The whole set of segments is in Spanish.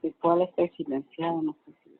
virtual esté silenciado, no sé si silenciado.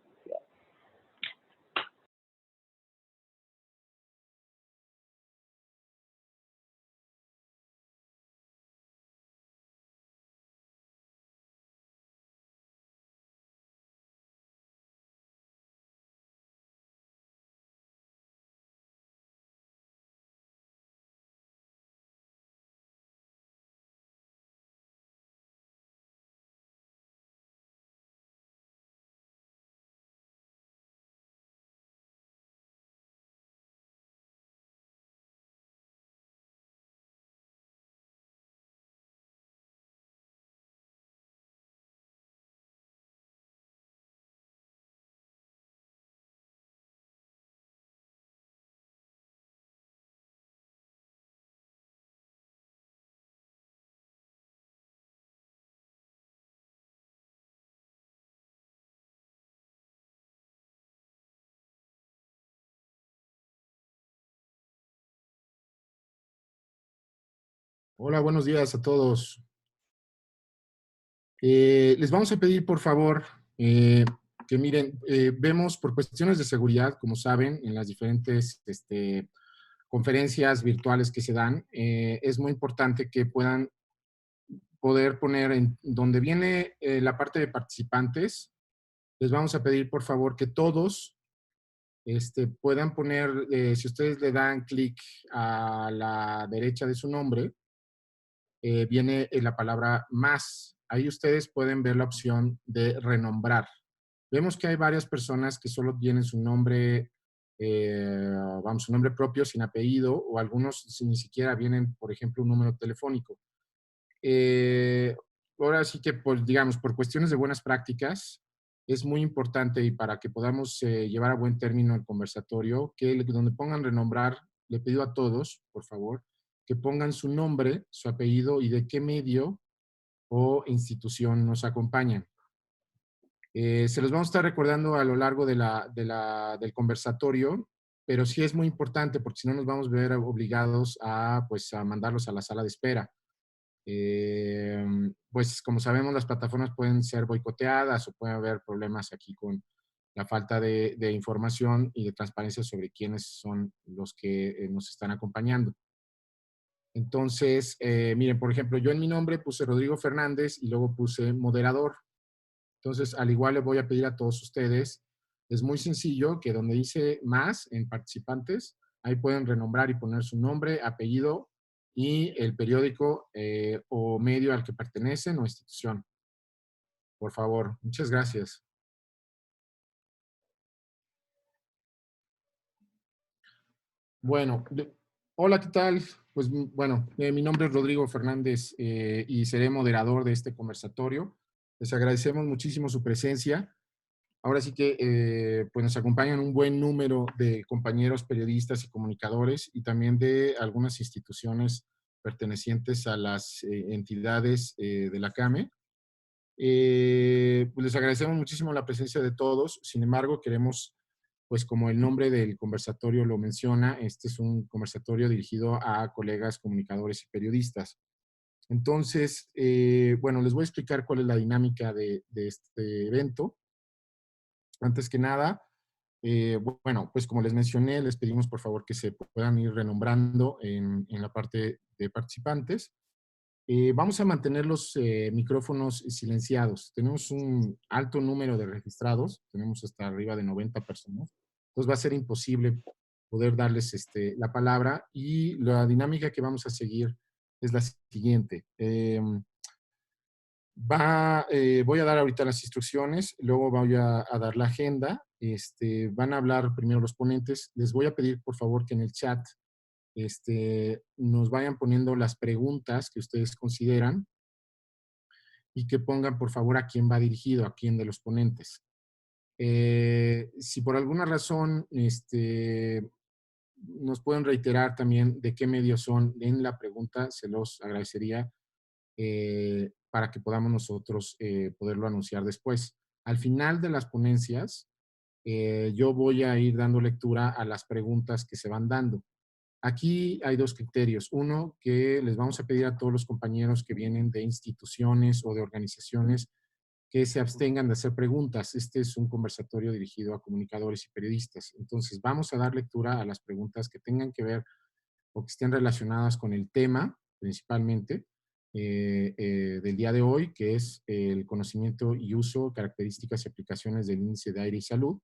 Hola, buenos días a todos. Les vamos a pedir, por favor, que miren, vemos por cuestiones de seguridad, como saben, en las diferentes conferencias virtuales que se dan, es muy importante que puedan poder poner en donde viene la parte de participantes. Les vamos a pedir, por favor, que todos puedan poner, si ustedes le dan clic a la derecha de su nombre, viene la palabra más. Ahí ustedes pueden ver la opción de renombrar. Vemos que hay varias personas que solo tienen su nombre, vamos, su nombre propio sin apellido, o algunos ni siquiera vienen, por ejemplo, un número telefónico. Eh, Ahora sí que, pues, digamos, por cuestiones de buenas prácticas, es muy importante y para que podamos llevar a buen término el conversatorio, que donde pongan renombrar, le pido a todos, por favor, que pongan su nombre, su apellido y de qué medio o institución nos acompañan. Se los vamos a estar recordando a lo largo del conversatorio, pero sí es muy importante porque si no nos vamos a ver obligados a, pues, a mandarlos a la sala de espera. Pues como sabemos, las plataformas pueden ser boicoteadas o puede haber problemas aquí con la falta de información y de transparencia sobre quiénes son los que nos están acompañando. Entonces, miren, por ejemplo, yo en mi nombre puse Rodrigo Fernández y luego puse moderador. Entonces, al igual le voy a pedir a todos ustedes, es muy sencillo que donde dice más en participantes, ahí pueden renombrar y poner su nombre, apellido y el periódico o medio al que pertenecen o institución. Por favor, muchas gracias. Bueno, hola, ¿qué tal? Pues bueno, mi nombre es Rodrigo Fernández y seré moderador de este conversatorio. Les agradecemos muchísimo su presencia. Ahora sí que pues nos acompañan un buen número de compañeros periodistas y comunicadores y también de algunas instituciones pertenecientes a las entidades de la CAME. Pues les agradecemos muchísimo la presencia de todos. Sin embargo, queremos, pues como el nombre del conversatorio lo menciona, este es un conversatorio dirigido a colegas comunicadores y periodistas. Entonces, bueno, les voy a explicar cuál es la dinámica de este evento. Antes que nada, bueno, pues como les mencioné, les pedimos por favor que se puedan ir renombrando en la parte de participantes. Vamos a mantener los micrófonos silenciados. Tenemos un alto número de registrados, tenemos hasta arriba de 90 personas. Entonces va a ser imposible poder darles la palabra y la dinámica que vamos a seguir es la siguiente. Voy a dar ahorita las instrucciones, luego voy a dar la agenda. Van a hablar primero los ponentes. Les voy a pedir, por favor, que en el chat nos vayan poniendo las preguntas que ustedes consideran y que pongan, por favor, a quién va dirigido, a quién de los ponentes. Si por alguna razón nos pueden reiterar también de qué medios son en la pregunta, se los agradecería para que podamos nosotros poderlo anunciar después. Al final de las ponencias, yo voy a ir dando lectura a las preguntas que se van dando. Aquí hay dos criterios. Uno, que les vamos a pedir a todos los compañeros que vienen de instituciones o de organizaciones que se abstengan de hacer preguntas. Este es un conversatorio dirigido a comunicadores y periodistas. Entonces, vamos a dar lectura a las preguntas que tengan que ver o que estén relacionadas con el tema, principalmente, del día de hoy, que es el conocimiento y uso, características y aplicaciones del índice de aire y salud,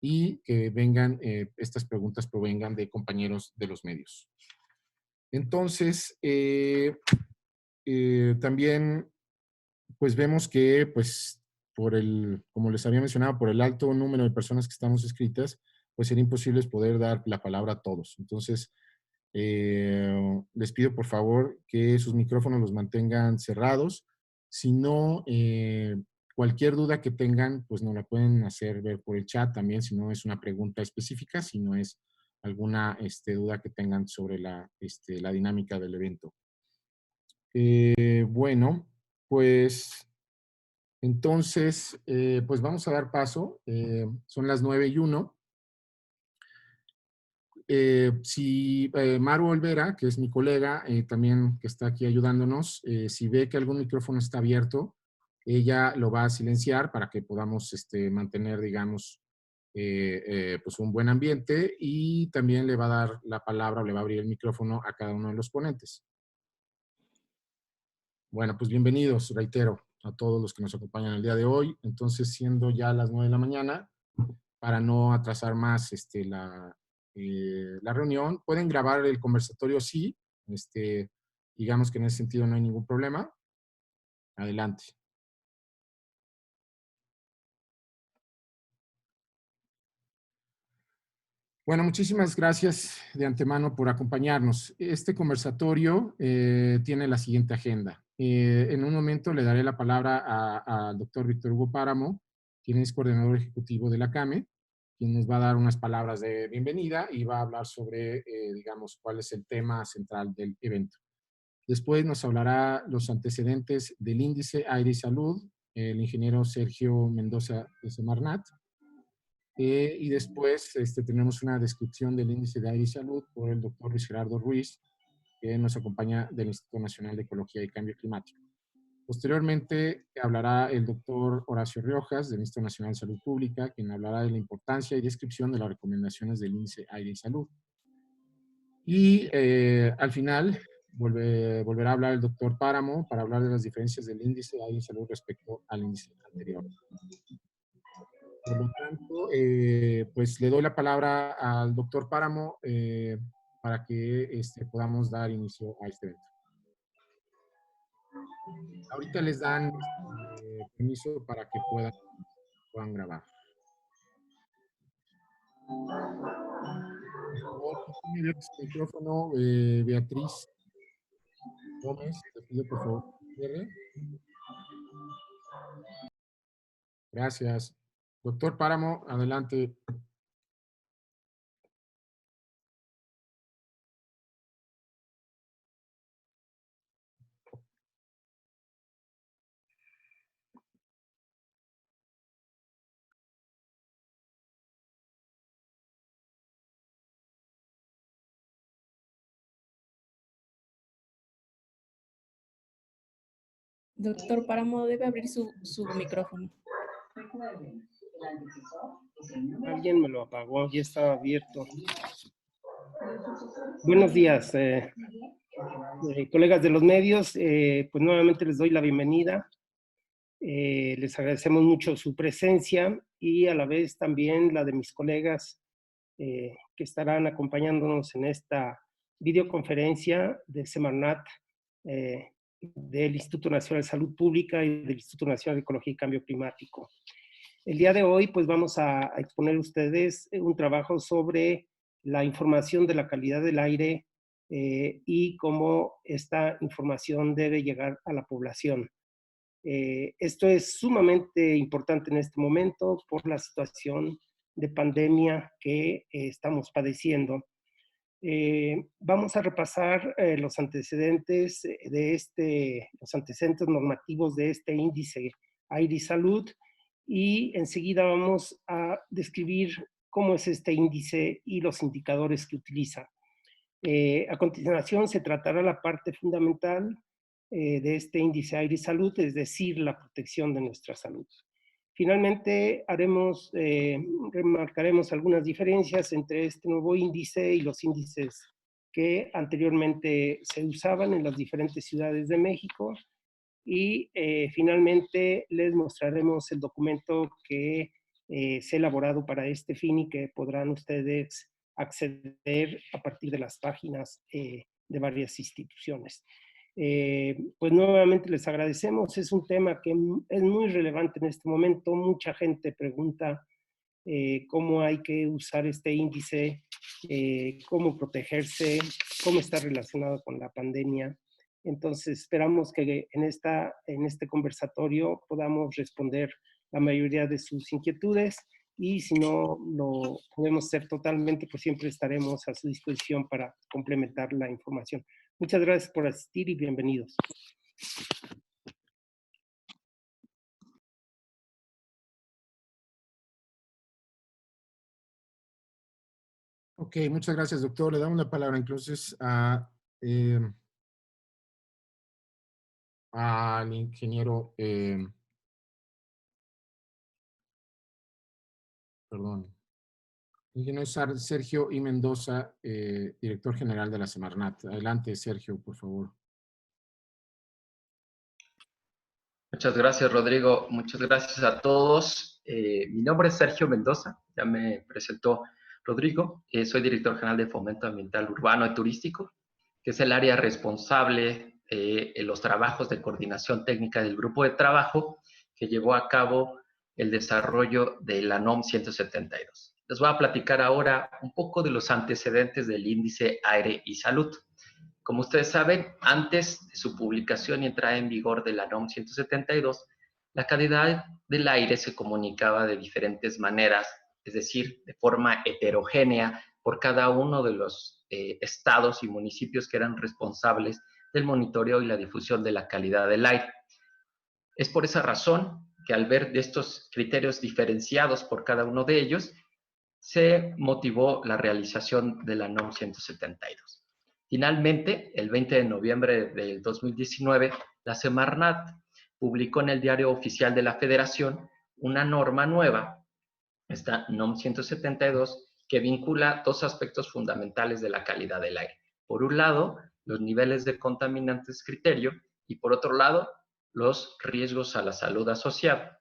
y que vengan, estas preguntas provengan de compañeros de los medios. Entonces, también, pues vemos que, pues, como les había mencionado, por el alto número de personas que estamos inscritas, pues sería imposible poder dar la palabra a todos. Entonces, les pido por favor que sus micrófonos los mantengan cerrados. Si no, cualquier duda que tengan, pues nos la pueden hacer ver por el chat también, si no es una pregunta específica, si no es alguna duda que tengan sobre la dinámica del evento. Bueno, pues entonces, pues vamos a dar paso. Son las 9:01. Si Maru Olvera, que es mi colega, también que está aquí ayudándonos, si ve que algún micrófono está abierto, ella lo va a silenciar para que podamos mantener, digamos, pues un buen ambiente, y también le va a dar la palabra o le va a abrir el micrófono a cada uno de los ponentes. Bueno, pues bienvenidos, reitero, a todos los que nos acompañan el día de hoy. Entonces, siendo ya las 9 de la mañana, para no atrasar más la reunión, pueden grabar el conversatorio, sí. Digamos que en ese sentido no hay ningún problema. Adelante. Bueno, muchísimas gracias de antemano por acompañarnos. Este conversatorio tiene la siguiente agenda. En un momento le daré la palabra al doctor Víctor Hugo Páramo, quien es coordinador ejecutivo de la CAME, quien nos va a dar unas palabras de bienvenida y va a hablar sobre, digamos, cuál es el tema central del evento. Después nos hablará los antecedentes del índice Aire y Salud, el ingeniero Sergio Mendoza de Semarnat. Y después tenemos una descripción del índice de aire y salud por el doctor Luis Gerardo Ruiz, que nos acompaña del Instituto Nacional de Ecología y Cambio Climático. Posteriormente hablará el doctor Horacio Riojas, del Instituto Nacional de Salud Pública, quien hablará de la importancia y descripción de las recomendaciones del índice aire y salud. Y al final volverá a hablar el doctor Páramo para hablar de las diferencias del índice aire y salud respecto al índice anterior. Por lo tanto, pues le doy la palabra al doctor Páramo para que podamos dar inicio a este evento. Ahorita les dan permiso para que puedan grabar. Por favor, si tiene abierto su micrófono, Beatriz Gómez, te pido por favor que cierre. Gracias. Doctor Páramo, adelante. Doctor Páramo debe abrir su micrófono. Alguien me lo apagó, ya estaba abierto. Buenos días, colegas de los medios. Pues nuevamente les doy la bienvenida. Les agradecemos mucho su presencia y a la vez también la de mis colegas que estarán acompañándonos en esta videoconferencia de Semarnat, del Instituto Nacional de Salud Pública y del Instituto Nacional de Ecología y Cambio Climático. El día de hoy, pues vamos a exponer a ustedes un trabajo sobre la información de la calidad del aire y cómo esta información debe llegar a la población. Esto es sumamente importante en este momento por la situación de pandemia que estamos padeciendo. Vamos a repasar los antecedentes los antecedentes normativos de este índice Aire y Salud, y enseguida vamos a describir cómo es este índice y los indicadores que utiliza. A continuación se tratará la parte fundamental de este índice Aire y Salud, es decir, la protección de nuestra salud. Finalmente, remarcaremos algunas diferencias entre este nuevo índice y los índices que anteriormente se usaban en las diferentes ciudades de México. Y finalmente les mostraremos el documento que se ha elaborado para este fin y que podrán ustedes acceder a partir de las páginas de varias instituciones. Pues nuevamente les agradecemos. Es un tema que es muy relevante en este momento. Mucha gente pregunta cómo hay que usar este índice, cómo protegerse, cómo está relacionado con la pandemia. Entonces esperamos que en este conversatorio podamos responder la mayoría de sus inquietudes, y si no lo podemos hacer totalmente, pues siempre estaremos a su disposición para complementar la información. Muchas gracias por asistir y bienvenidos. Ok, muchas gracias, doctor. Le damos la palabra entonces al ingeniero, perdón, ingeniero Sergio I. Mendoza, director general de la Semarnat. Adelante, Sergio, por favor. Muchas gracias, Rodrigo. Muchas gracias a todos. Mi nombre es Sergio Mendoza, ya me presentó Rodrigo. Soy director general de Fomento Ambiental Urbano y Turístico, que es el área responsable en los trabajos de coordinación técnica del grupo de trabajo que llevó a cabo el desarrollo de la NOM 172. Les voy a platicar ahora un poco de los antecedentes del índice Aire y Salud. Como ustedes saben, antes de su publicación y entrada en vigor de la NOM 172, la calidad del aire se comunicaba de diferentes maneras, es decir, de forma heterogénea por cada uno de los estados y municipios que eran responsables del monitoreo y la difusión de la calidad del aire. Es por esa razón que al ver de estos criterios diferenciados por cada uno de ellos, se motivó la realización de la NOM 172. Finalmente, el 20 de noviembre del 2019, la Semarnat publicó en el Diario Oficial de la Federación una norma nueva, esta NOM 172, que vincula dos aspectos fundamentales de la calidad del aire. Por un lado, los niveles de contaminantes criterio, y por otro lado, los riesgos a la salud asociados.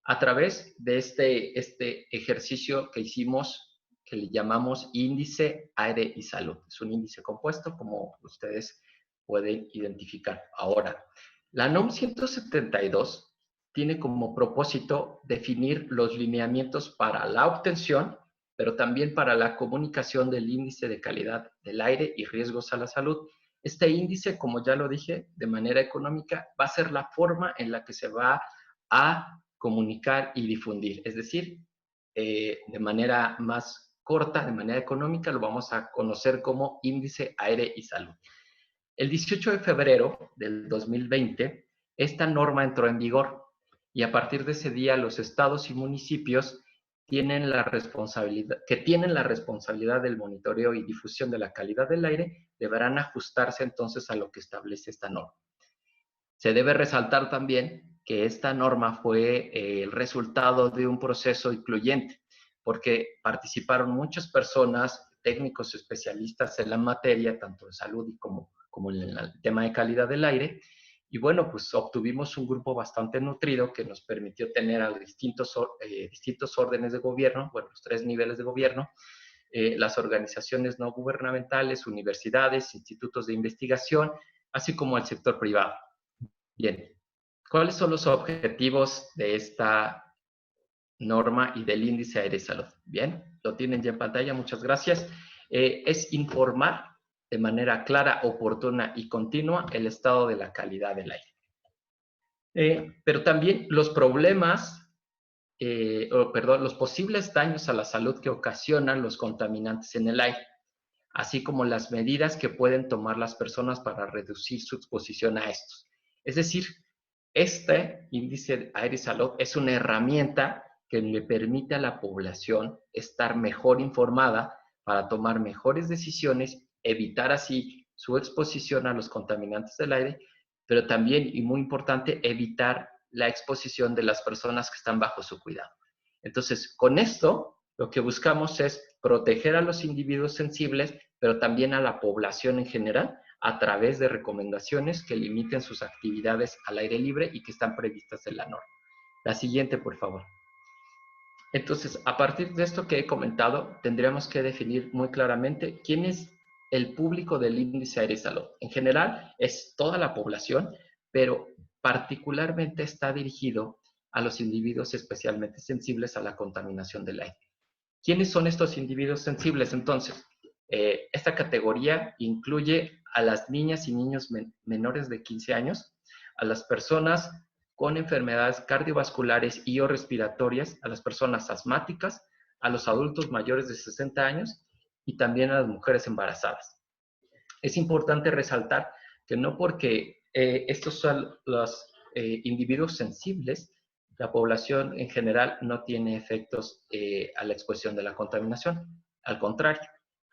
A través de este ejercicio que hicimos, que le llamamos índice aire y salud. Es un índice compuesto, como ustedes pueden identificar. Ahora, la NOM 172 tiene como propósito definir los lineamientos para la obtención, pero también para la comunicación del índice de calidad del aire y riesgos a la salud. Este índice, como ya lo dije, de manera económica, va a ser la forma en la que se va a comunicar y difundir. Es decir, de manera más corta, de manera económica, lo vamos a conocer como índice aire y salud. El 18 de febrero del 2020, esta norma entró en vigor y a partir de ese día los estados y municipios tienen la responsabilidad del monitoreo y difusión de la calidad del aire, deberán ajustarse entonces a lo que establece esta norma. Se debe resaltar también que esta norma fue el resultado de un proceso incluyente, porque participaron muchas personas, técnicos especialistas en la materia, tanto de salud y como en el tema de calidad del aire, y bueno, pues obtuvimos un grupo bastante nutrido que nos permitió tener a distintos órdenes de gobierno, bueno, los 3 niveles de gobierno, las organizaciones no gubernamentales, universidades, institutos de investigación, así como el sector privado. Bien, ¿cuáles son los objetivos de esta norma y del índice aire y salud? Bien, lo tienen ya en pantalla, muchas gracias. Es informar de manera clara, oportuna y continua el estado de la calidad del aire. Pero también los problemas, los posibles daños a la salud que ocasionan los contaminantes en el aire, así como las medidas que pueden tomar las personas para reducir su exposición a estos. Es decir, este índice de aire y salud es una herramienta que le permite a la población estar mejor informada para tomar mejores decisiones, evitar así su exposición a los contaminantes del aire, pero también, y muy importante, evitar la exposición de las personas que están bajo su cuidado. Entonces, con esto, lo que buscamos es proteger a los individuos sensibles, pero también a la población en general, a través de recomendaciones que limiten sus actividades al aire libre y que están previstas en la norma. La siguiente, por favor. Entonces, a partir de esto que he comentado, tendríamos que definir muy claramente quién es el público del índice aire y salud. En general, es toda la población, pero particularmente está dirigido a los individuos especialmente sensibles a la contaminación del aire. ¿Quiénes son estos individuos sensibles? Entonces, esta categoría incluye a las niñas y niños menores de 15 años, a las personas con enfermedades cardiovasculares y o respiratorias, a las personas asmáticas, a los adultos mayores de 60 años y también a las mujeres embarazadas. Es importante resaltar que no porque estos son los individuos sensibles, la población en general no tiene efectos a la exposición de la contaminación. Al contrario,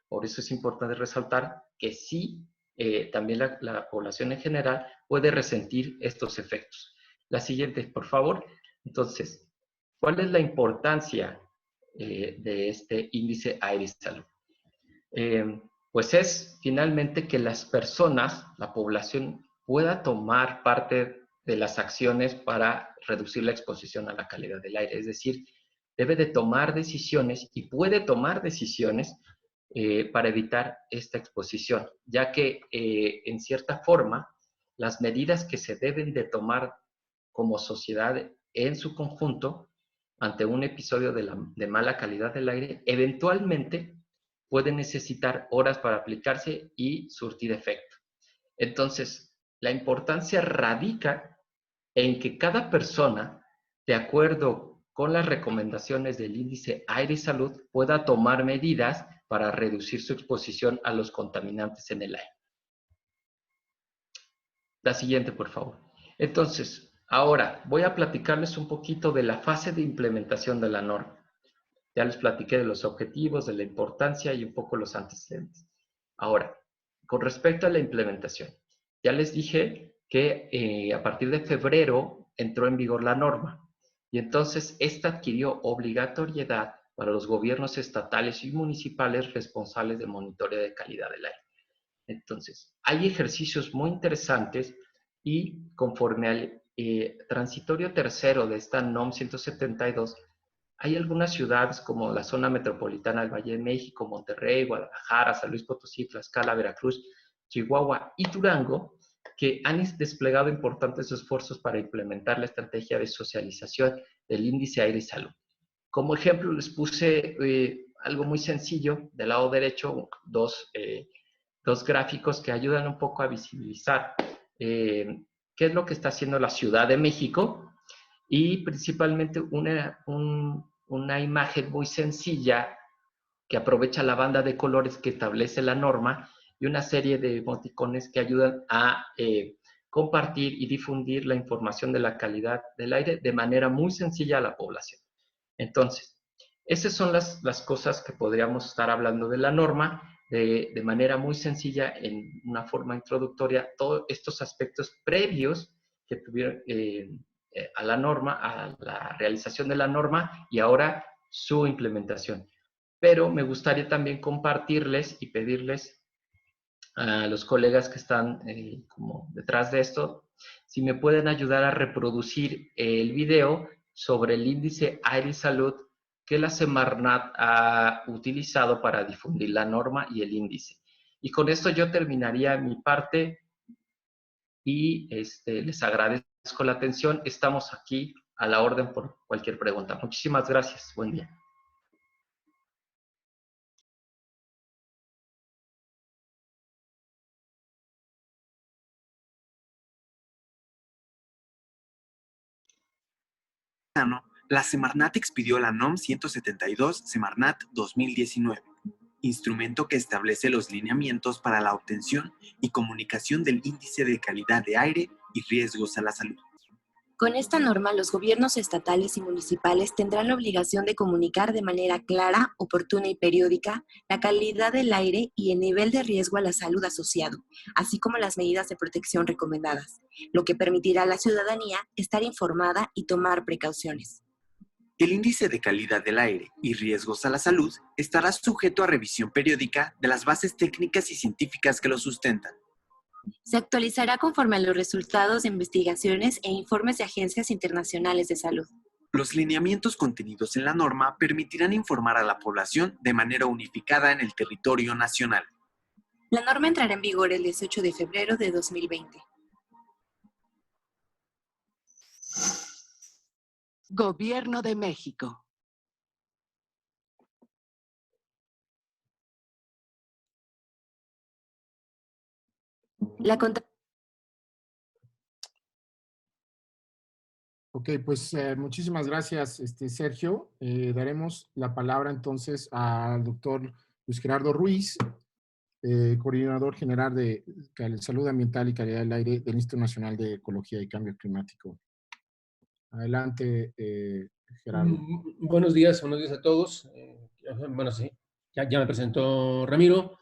por eso es importante resaltar que sí, también la población en general puede resentir estos efectos. La siguiente, por favor. Entonces, ¿cuál es la importancia de este índice aire y salud? Pues es finalmente que las personas, la población, pueda tomar parte de las acciones para reducir la exposición a la calidad del aire. Es decir, debe de tomar decisiones y puede tomar decisiones para evitar esta exposición, ya que en cierta forma las medidas que se deben de tomar como sociedad en su conjunto ante un episodio de mala calidad del aire, eventualmente puede necesitar horas para aplicarse y surtir efecto. Entonces, la importancia radica en que cada persona, de acuerdo con las recomendaciones del índice aire y salud, pueda tomar medidas para reducir su exposición a los contaminantes en el aire. La siguiente, por favor. Entonces, ahora voy a platicarles un poquito de la fase de implementación de la norma. Ya les platiqué de los objetivos, de la importancia y un poco los antecedentes. Ahora, con respecto a la implementación, ya les dije que a partir de febrero entró en vigor la norma y entonces esta adquirió obligatoriedad para los gobiernos estatales y municipales responsables de monitoreo de calidad del aire. Entonces, hay ejercicios muy interesantes y conforme al transitorio tercero de esta NOM 172, hay algunas ciudades como la zona metropolitana del Valle de México, Monterrey, Guadalajara, San Luis Potosí, Tlaxcala, Veracruz, Chihuahua y Durango que han desplegado importantes esfuerzos para implementar la estrategia de socialización del índice aire y salud. Como ejemplo les puse algo muy sencillo, del lado derecho, dos gráficos que ayudan un poco a visibilizar qué es lo que está haciendo la Ciudad de México y principalmente una imagen muy sencilla que aprovecha la banda de colores que establece la norma y una serie de emoticones que ayudan a compartir y difundir la información de la calidad del aire de manera muy sencilla a la población. Entonces, esas son las cosas que podríamos estar hablando de la norma de manera muy sencilla, en una forma introductoria, todos estos aspectos previos que tuvieron a la norma, a la realización de la norma y ahora su implementación. Pero me gustaría también compartirles y pedirles a los colegas que están como detrás de esto, si me pueden ayudar a reproducir el video sobre el índice aire y salud que la Semarnat ha utilizado para difundir la norma y el índice. Y con esto yo terminaría mi parte y les agradezco la atención. Estamos aquí a la orden por cualquier pregunta. Muchísimas gracias. Buen día. La Semarnat expidió la NOM 172 Semarnat 2019, instrumento que establece los lineamientos para la obtención y comunicación del índice de calidad de aire y riesgos a la salud. Con esta norma, los gobiernos estatales y municipales tendrán la obligación de comunicar de manera clara, oportuna y periódica la calidad del aire y el nivel de riesgo a la salud asociado, así como las medidas de protección recomendadas, lo que permitirá a la ciudadanía estar informada y tomar precauciones. El índice de calidad del aire y riesgos a la salud estará sujeto a revisión periódica de las bases técnicas y científicas que lo sustentan. Se actualizará conforme a los resultados de investigaciones e informes de agencias internacionales de salud. Los lineamientos contenidos en la norma permitirán informar a la población de manera unificada en el territorio nacional. La norma entrará en vigor el 18 de febrero de 2020. Gobierno de México. Ok, pues muchísimas gracias, Sergio. Daremos la palabra entonces al doctor Luis Gerardo Ruiz, coordinador general de Salud Ambiental y Calidad del Aire del Instituto Nacional de Ecología y Cambio Climático. Adelante, Gerardo. Buenos días a todos. Bueno, sí, ya me presentó Ramiro.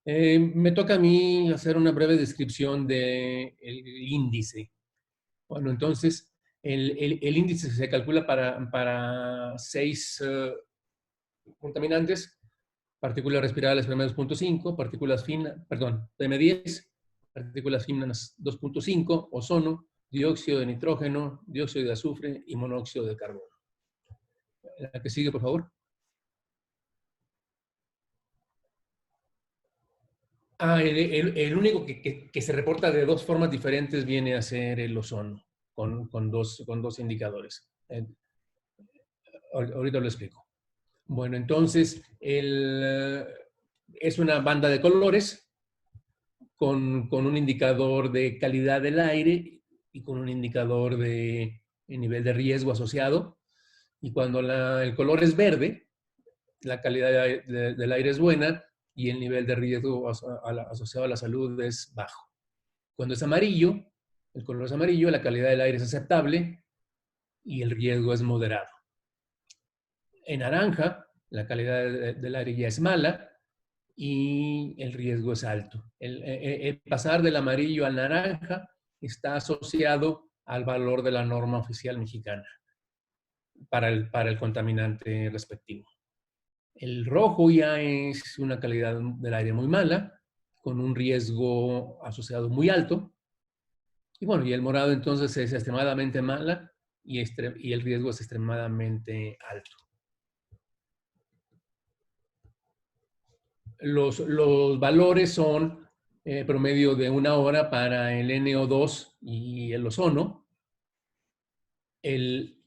Me toca a mí hacer una breve descripción del índice. Bueno, entonces, el índice se calcula para 6 contaminantes: partículas respirables PM2.5, partículas finas, perdón, PM10, partículas finas 2.5, ozono, dióxido de nitrógeno, dióxido de azufre y monóxido de carbono. La que sigue, por favor. El único que se reporta de dos formas diferentes viene a ser el ozono, con dos indicadores. Ahorita lo explico. Bueno, entonces, es una banda de colores con un indicador de calidad del aire y con un indicador de nivel de riesgo asociado. Y cuando el color es verde, la calidad del aire es buena y el nivel de riesgo asociado a la salud es bajo. Cuando es amarillo, el color es amarillo, la calidad del aire es aceptable y el riesgo es moderado. En naranja, la calidad del aire ya es mala y el riesgo es alto. El pasar del amarillo al naranja está asociado al valor de la norma oficial mexicana para el contaminante respectivo. El rojo ya es una calidad del aire muy mala, con un riesgo asociado muy alto. Y bueno, y el morado entonces es extremadamente mala y el riesgo es extremadamente alto. Los valores son promedio de 1 hora para el NO2 y el ozono. El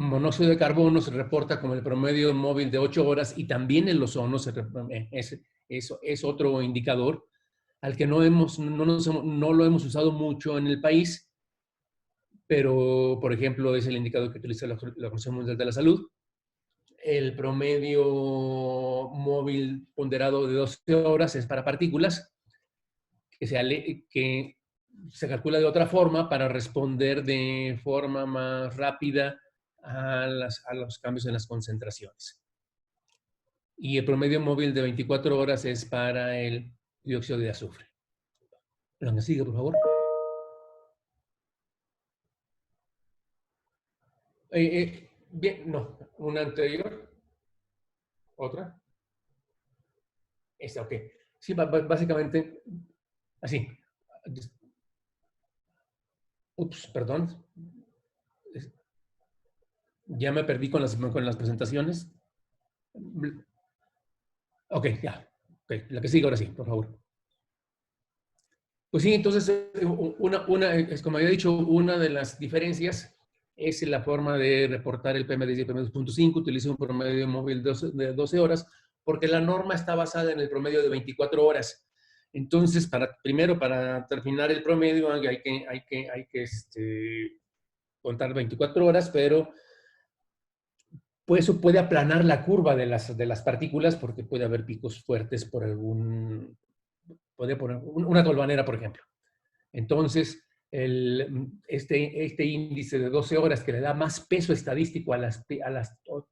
monóxido de carbono se reporta como el promedio móvil de 8 horas y también el ozono es otro indicador al que no lo hemos usado mucho en el país, pero, por ejemplo, es el indicador que utiliza la Organización Mundial de la Salud. El promedio móvil ponderado de 12 horas es para partículas, que se calcula de otra forma para responder de forma más rápida a los cambios en las concentraciones. Y el promedio móvil de 24 horas es para el dióxido de azufre. La que sigue, por favor. Bien, no, una anterior. ¿Otra? Esta, ok. Sí, básicamente, así. Ups, perdón. Ya me perdí con las presentaciones. Ok, ya. Okay, la que sigue ahora sí, por favor. Pues sí, entonces, como había dicho, una de las diferencias es la forma de reportar el PM10 y el PM2.5. Utiliza un promedio móvil de 12 horas, porque la norma está basada en el promedio de 24 horas. Entonces, primero, para terminar el promedio, hay que contar 24 horas, pero pues eso puede aplanar la curva de las partículas, porque puede haber picos fuertes por puede poner una tolvanera, por ejemplo. Entonces, este índice de 12 horas que le da más peso estadístico a las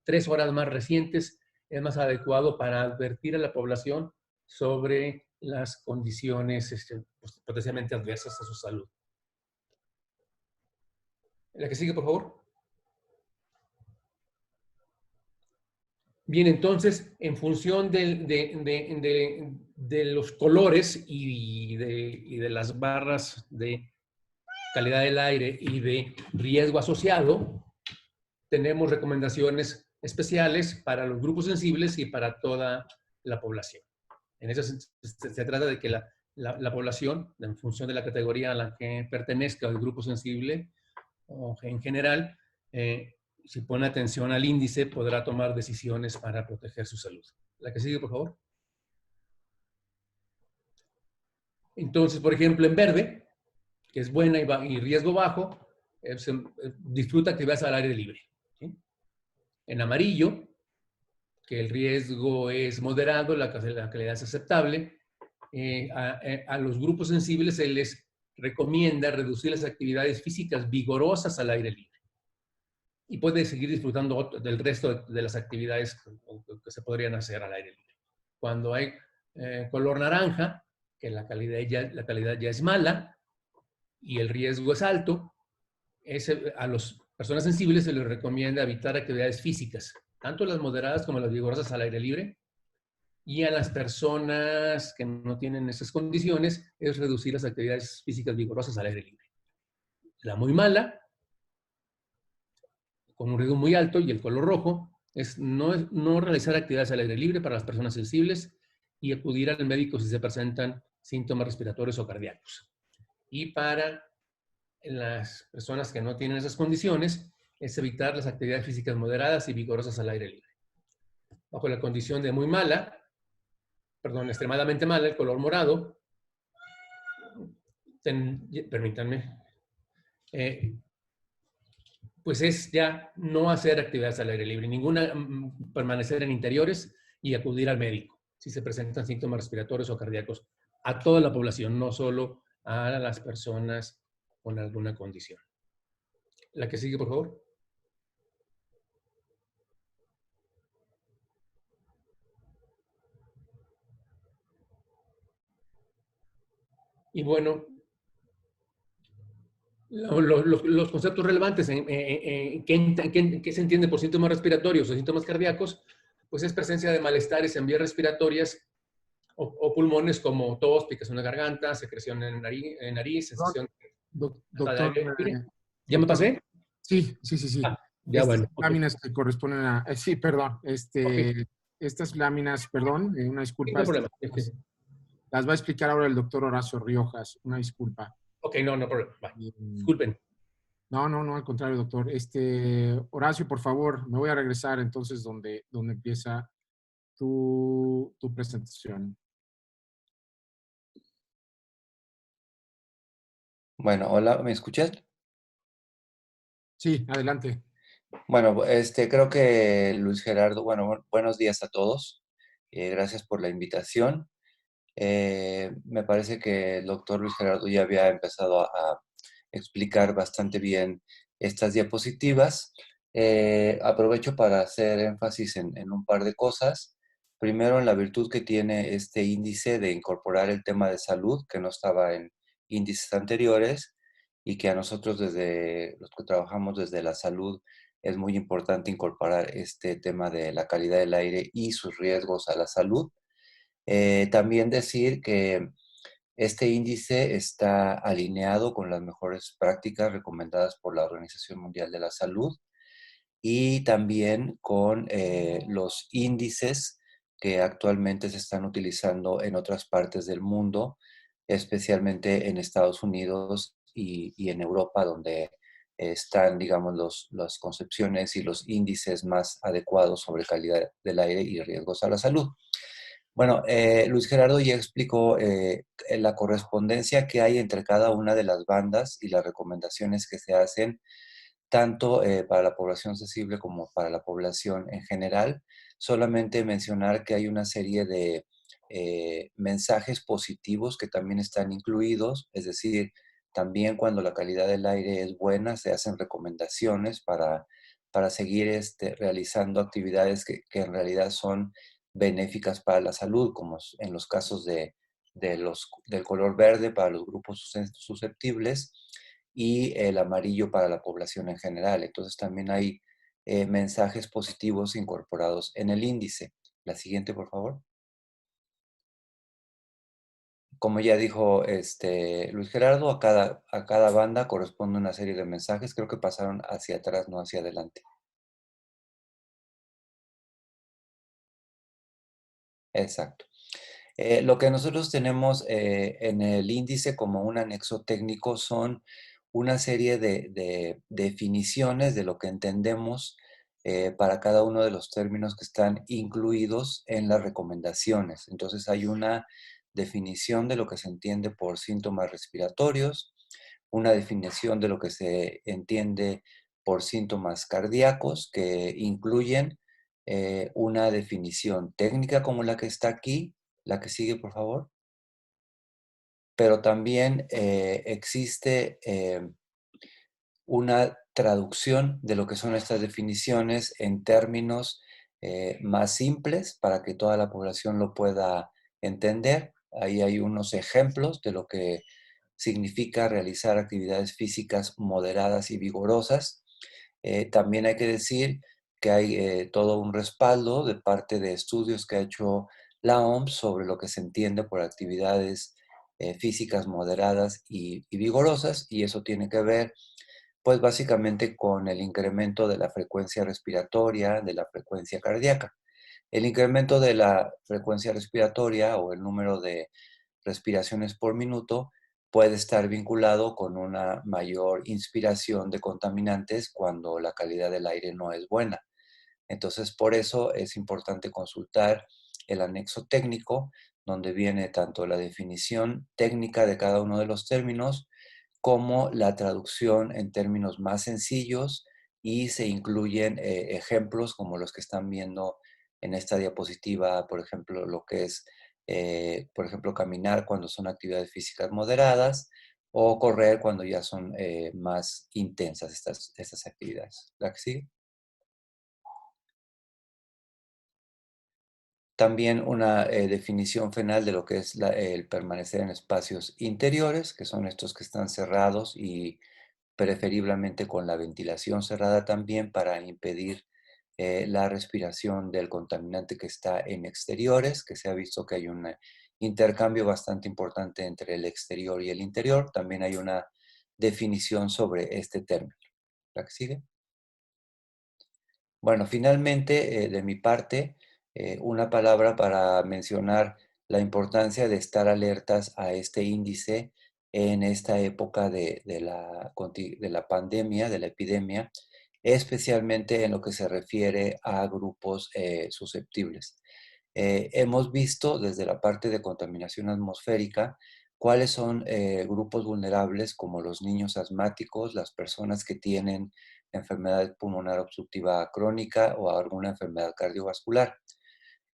3 horas más recientes es más adecuado para advertir a la población sobre las condiciones pues, potencialmente adversas a su salud. La que sigue, por favor. Bien, entonces, en función de los colores y de las barras de calidad del aire y de riesgo asociado, tenemos recomendaciones especiales para los grupos sensibles y para toda la población. En eso se trata de que la población, en función de la categoría a la que pertenezca el grupo sensible o en general, si pone atención al índice, podrá tomar decisiones para proteger su salud. La que sigue, por favor. Entonces, por ejemplo, en verde, que es buena y riesgo bajo, disfruta actividades al aire libre. ¿Sí? En amarillo, que el riesgo es moderado, la calidad es aceptable, a los grupos sensibles se les recomienda reducir las actividades físicas vigorosas al aire libre. Y puede seguir disfrutando del resto de las actividades que se podrían hacer al aire libre. Cuando hay color naranja, que la calidad ya es mala y el riesgo es alto, a las personas sensibles se les recomienda evitar actividades físicas, tanto las moderadas como las vigorosas al aire libre, y a las personas que no tienen esas condiciones es reducir las actividades físicas vigorosas al aire libre. La muy mala, con un riesgo muy alto, y el color rojo, es no realizar actividades al aire libre para las personas sensibles y acudir al médico si se presentan síntomas respiratorios o cardíacos. Y para las personas que no tienen esas condiciones, es evitar las actividades físicas moderadas y vigorosas al aire libre. Bajo la condición de muy mala, extremadamente mala, el color morado, permítanme, pues es ya no hacer actividades al aire libre, permanecer en interiores y acudir al médico si se presentan síntomas respiratorios o cardíacos a toda la población, no solo a las personas con alguna condición. La que sigue, por favor. Y bueno, los conceptos relevantes ¿qué se entiende por síntomas respiratorios o síntomas cardíacos? Pues es presencia de malestares en vías respiratorias o pulmones como tos, picazón de garganta, secreción en nariz, sensación... Doctor, ¿Ya me pasé? Sí. Ya bueno. Láminas que corresponden a... sí, perdón. Estas láminas, perdón, una disculpa. No problema. Las va a explicar ahora el doctor Horacio Riojas. Una disculpa. Ok, no problema. Disculpen. No, al contrario, doctor. Horacio, por favor, me voy a regresar entonces donde empieza tu presentación. Bueno, hola, ¿me escuchas? Sí, adelante. Bueno, creo que Luis Gerardo, bueno, buenos días a todos. Gracias por la invitación. Me parece que el doctor Luis Gerardo ya había empezado a explicar bastante bien estas diapositivas. Aprovecho para hacer énfasis en un par de cosas. Primero, en la virtud que tiene este índice de incorporar el tema de salud, que no estaba en índices anteriores, y que a nosotros, desde los que trabajamos desde la salud, es muy importante incorporar este tema de la calidad del aire y sus riesgos a la salud. También decir que este índice está alineado con las mejores prácticas recomendadas por la Organización Mundial de la Salud y también con los índices que actualmente se están utilizando en otras partes del mundo, especialmente en Estados Unidos y en Europa, donde están, digamos, las concepciones y los índices más adecuados sobre calidad del aire y riesgos a la salud. Bueno, Luis Gerardo ya explicó la correspondencia que hay entre cada una de las bandas y las recomendaciones que se hacen tanto para la población sensible como para la población en general. Solamente mencionar que hay una serie de mensajes positivos que también están incluidos, es decir, También cuando la calidad del aire es buena, se hacen recomendaciones para seguir realizando actividades que en realidad son benéficas para la salud, como en los casos del color verde para los grupos susceptibles y el amarillo para la población en general. Entonces también hay mensajes positivos incorporados en el índice. La siguiente, por favor. Como ya dijo Luis Gerardo, a cada banda corresponde una serie de mensajes. Creo que pasaron hacia atrás, no hacia adelante. Exacto. Lo que nosotros tenemos en el índice como un anexo técnico son una serie de definiciones de lo que entendemos para cada uno de los términos que están incluidos en las recomendaciones. Entonces hay una definición de lo que se entiende por síntomas respiratorios, una definición de lo que se entiende por síntomas cardíacos que incluyen una definición técnica como la que está aquí, la que sigue, por favor. Pero también existe una traducción de lo que son estas definiciones en términos más simples para que toda la población lo pueda entender. Ahí hay unos ejemplos de lo que significa realizar actividades físicas moderadas y vigorosas. También hay que decir que hay todo un respaldo de parte de estudios que ha hecho la OMS sobre lo que se entiende por actividades físicas moderadas y vigorosas, y eso tiene que ver pues básicamente con el incremento de la frecuencia respiratoria, de la frecuencia cardíaca. El incremento de la frecuencia respiratoria o el número de respiraciones por minuto puede estar vinculado con una mayor inspiración de contaminantes cuando la calidad del aire no es buena. Entonces, por eso es importante consultar el anexo técnico, donde viene tanto la definición técnica de cada uno de los términos, como la traducción en términos más sencillos, y se incluyen ejemplos como los que están viendo en esta diapositiva, por ejemplo, lo que es, por ejemplo, caminar cuando son actividades físicas moderadas o correr cuando ya son más intensas estas actividades. ¿La que sigue? También una definición final de lo que es el permanecer en espacios interiores, que son estos que están cerrados y preferiblemente con la ventilación cerrada también para impedir la respiración del contaminante que está en exteriores, que se ha visto que hay un intercambio bastante importante entre el exterior y el interior. También hay una definición sobre este término. ¿La que sigue? Bueno, finalmente, de mi parte, una palabra para mencionar la importancia de estar alertas a este índice en esta época de la pandemia, de la epidemia, especialmente en lo que se refiere a grupos susceptibles. Hemos visto desde la parte de contaminación atmosférica cuáles son grupos vulnerables como los niños asmáticos, las personas que tienen enfermedad pulmonar obstructiva crónica o alguna enfermedad cardiovascular.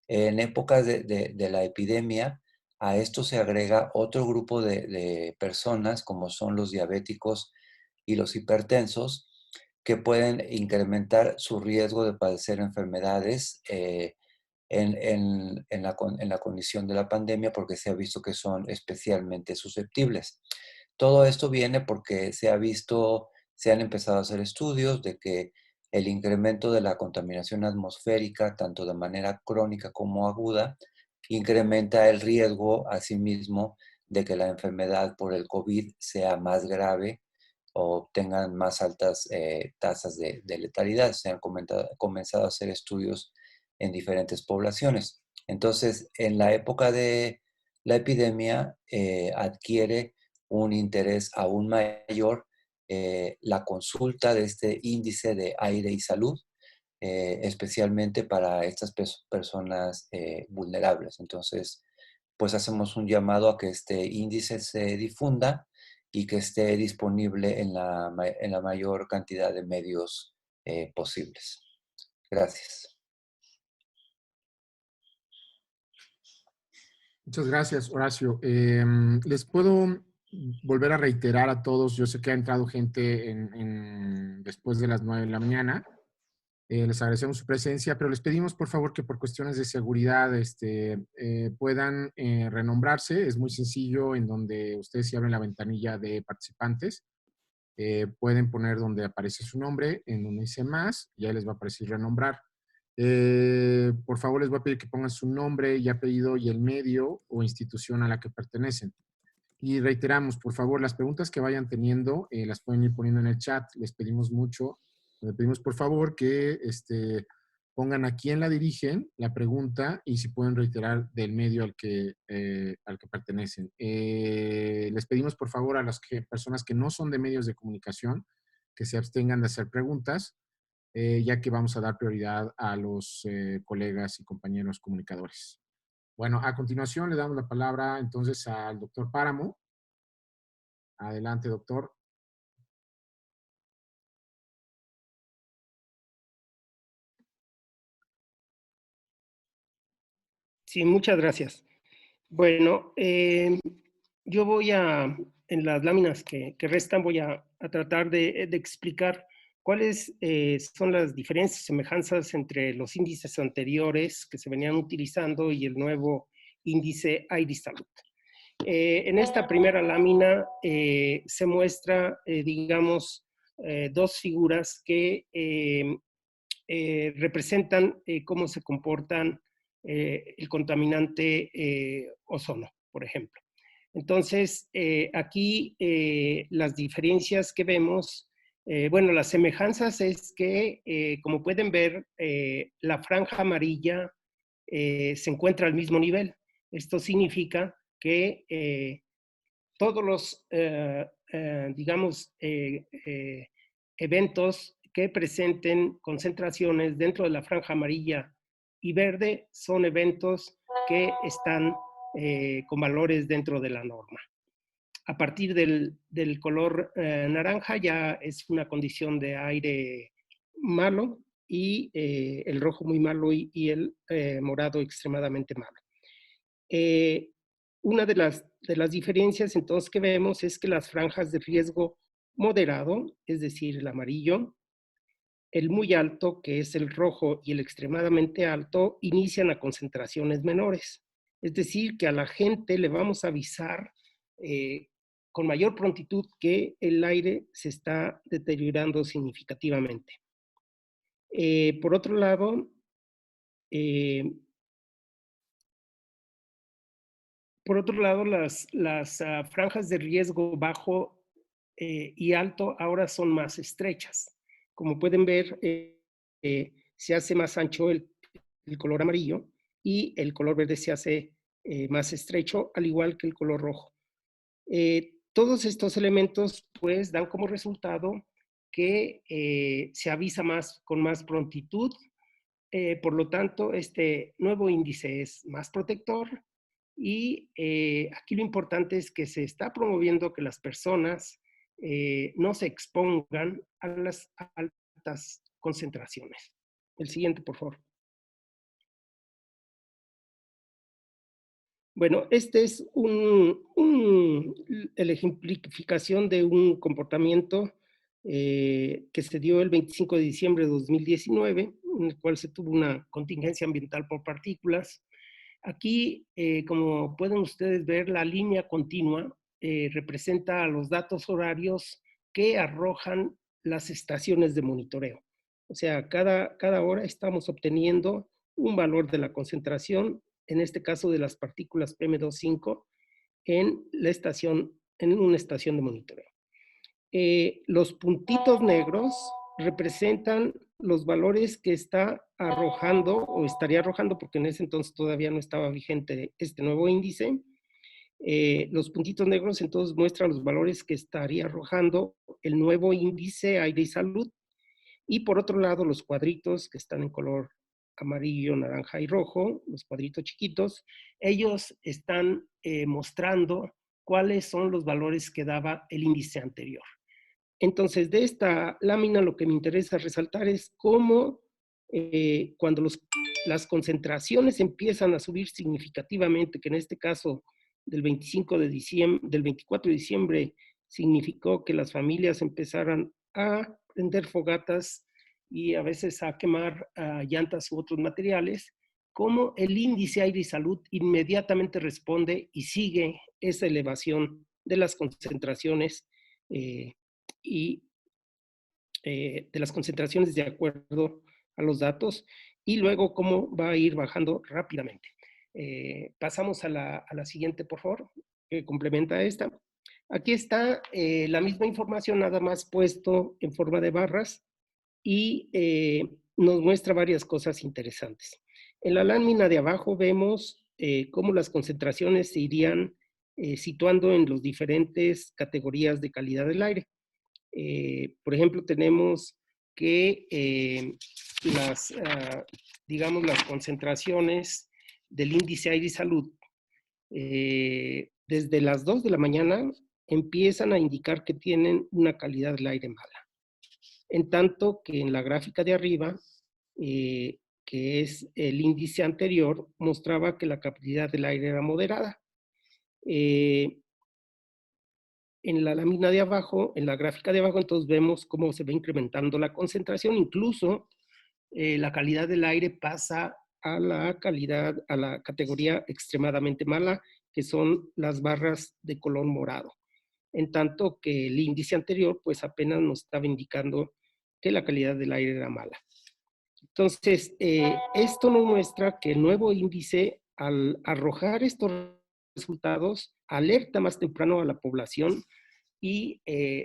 En épocas de la epidemia, a esto se agrega otro grupo de personas, como son los diabéticos y los hipertensos, que pueden incrementar su riesgo de padecer enfermedades en la condición de la pandemia, porque se ha visto que son especialmente susceptibles. Todo esto viene porque se han empezado a hacer estudios de que el incremento de la contaminación atmosférica, tanto de manera crónica como aguda, incrementa el riesgo asimismo de que la enfermedad por el COVID sea más grave o tengan más altas tasas de letalidad. Se han comenzado a hacer estudios en diferentes poblaciones. Entonces, en la época de la epidemia adquiere un interés aún mayor la consulta de este índice de aire y salud, especialmente para estas personas vulnerables. Entonces, pues hacemos un llamado a que este índice se difunda y que esté disponible en la mayor cantidad de medios posibles. Gracias. Muchas gracias, Horacio. Les puedo volver a reiterar a todos, yo sé que ha entrado gente después de las 9 de la mañana. Les agradecemos su presencia, pero les pedimos por favor que por cuestiones de seguridad puedan renombrarse. Es muy sencillo, en donde ustedes, si abren la ventanilla de participantes, pueden poner donde aparece su nombre, en donde dice más, ya les va a aparecer renombrar. Por favor, les voy a pedir que pongan su nombre y apellido y el medio o institución a la que pertenecen. Y reiteramos, por favor, las preguntas que vayan teniendo, las pueden ir poniendo en el chat. Les pedimos mucho. Les pedimos, por favor, que pongan a quién la dirigen, la pregunta, y si pueden reiterar del medio al que pertenecen. Les pedimos, por favor, a las personas que no son de medios de comunicación, que se abstengan de hacer preguntas, ya que vamos a dar prioridad a los colegas y compañeros comunicadores. Bueno, a continuación le damos la palabra entonces al doctor Páramo. Adelante, doctor. Sí, muchas gracias. Bueno, yo voy en las láminas que restan, voy a tratar de explicar cuáles son las diferencias y semejanzas entre los índices anteriores que se venían utilizando y el nuevo índice AIRI-Salud. En esta primera lámina se muestra, digamos, dos figuras que representan cómo se comportan el contaminante ozono, por ejemplo. Entonces, aquí las diferencias que vemos, bueno, las semejanzas es que, como pueden ver, la franja amarilla se encuentra al mismo nivel. Esto significa que todos los, digamos, eventos que presenten concentraciones dentro de la franja amarilla y verde son eventos que están con valores dentro de la norma. A partir del color naranja ya es una condición de aire malo, y el rojo muy malo y el morado extremadamente malo. Una de las diferencias entonces que vemos es que las franjas de riesgo moderado, es decir, el amarillo, el muy alto, que es el rojo, y el extremadamente alto, inician a concentraciones menores. Es decir, que a la gente le vamos a avisar con mayor prontitud que el aire se está deteriorando significativamente. Por otro lado, las franjas de riesgo bajo y alto ahora son más estrechas. Como pueden ver, se hace más ancho el color amarillo, y el color verde se hace más estrecho, al igual que el color rojo. Todos estos elementos pues dan como resultado que se avisa con más prontitud. Por lo tanto, este nuevo índice es más protector, y aquí lo importante es que se está promoviendo que las personas no se expongan a las altas concentraciones. El siguiente, por favor. Bueno, este es la ejemplificación de un comportamiento que se dio el 25 de diciembre de 2019, en el cual se tuvo una contingencia ambiental por partículas. Aquí, como pueden ustedes ver, la línea continua representa los datos horarios que arrojan las estaciones de monitoreo. O sea, cada hora estamos obteniendo un valor de la concentración, en este caso de las partículas PM2.5, en una estación de monitoreo. Los puntitos negros representan los valores que está arrojando, o estaría arrojando, porque en ese entonces todavía no estaba vigente este nuevo índice. Los puntitos negros entonces muestran los valores que estaría arrojando el nuevo índice Aire y Salud. Y por otro lado, los cuadritos que están en color amarillo, naranja y rojo, los cuadritos chiquitos, ellos están mostrando cuáles son los valores que daba el índice anterior. Entonces, de esta lámina lo que me interesa resaltar es cómo cuando las concentraciones empiezan a subir significativamente, que en este caso del 24 de diciembre significó que las familias empezaran a prender fogatas y a veces a quemar llantas u otros materiales, como el índice aire y salud inmediatamente responde y sigue esa elevación de las concentraciones de las concentraciones de acuerdo a los datos, y luego cómo va a ir bajando rápidamente. Pasamos a la siguiente, por favor, que complementa esta. Aquí está la misma información, nada más puesto en forma de barras, y nos muestra varias cosas interesantes. En la lámina de abajo vemos cómo las concentraciones se irían situando en las diferentes categorías de calidad del aire. Por ejemplo, tenemos que digamos, las concentraciones del índice aire y salud desde las 2 de la mañana empiezan a indicar que tienen una calidad del aire mala. En tanto que en la gráfica de arriba, que es el índice anterior, mostraba que la calidad del aire era moderada. En la lámina de abajo, en la gráfica de abajo, entonces vemos cómo se va incrementando la concentración, incluso la calidad del aire pasa a la categoría extremadamente mala, que son las barras de color morado. En tanto que el índice anterior, pues apenas nos estaba indicando que la calidad del aire era mala. Entonces, esto nos muestra que el nuevo índice, al arrojar estos resultados, alerta más temprano a la población, y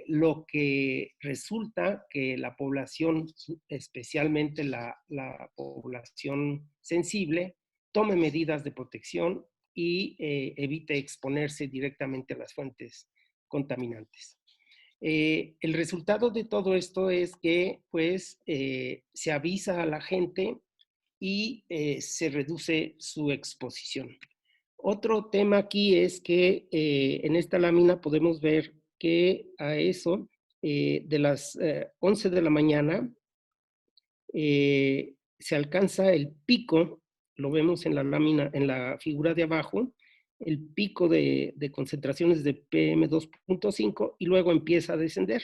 lo que resulta que la población, especialmente la población sensible, tome medidas de protección y evite exponerse directamente a las fuentes contaminantes. El resultado de todo esto es que pues se avisa a la gente y se reduce su exposición. Otro tema aquí es que en esta lámina podemos ver que a eso de las 11 de la mañana se alcanza el pico, lo vemos en la lámina, en la figura de abajo, el pico de concentraciones de PM2.5 y luego empieza a descender.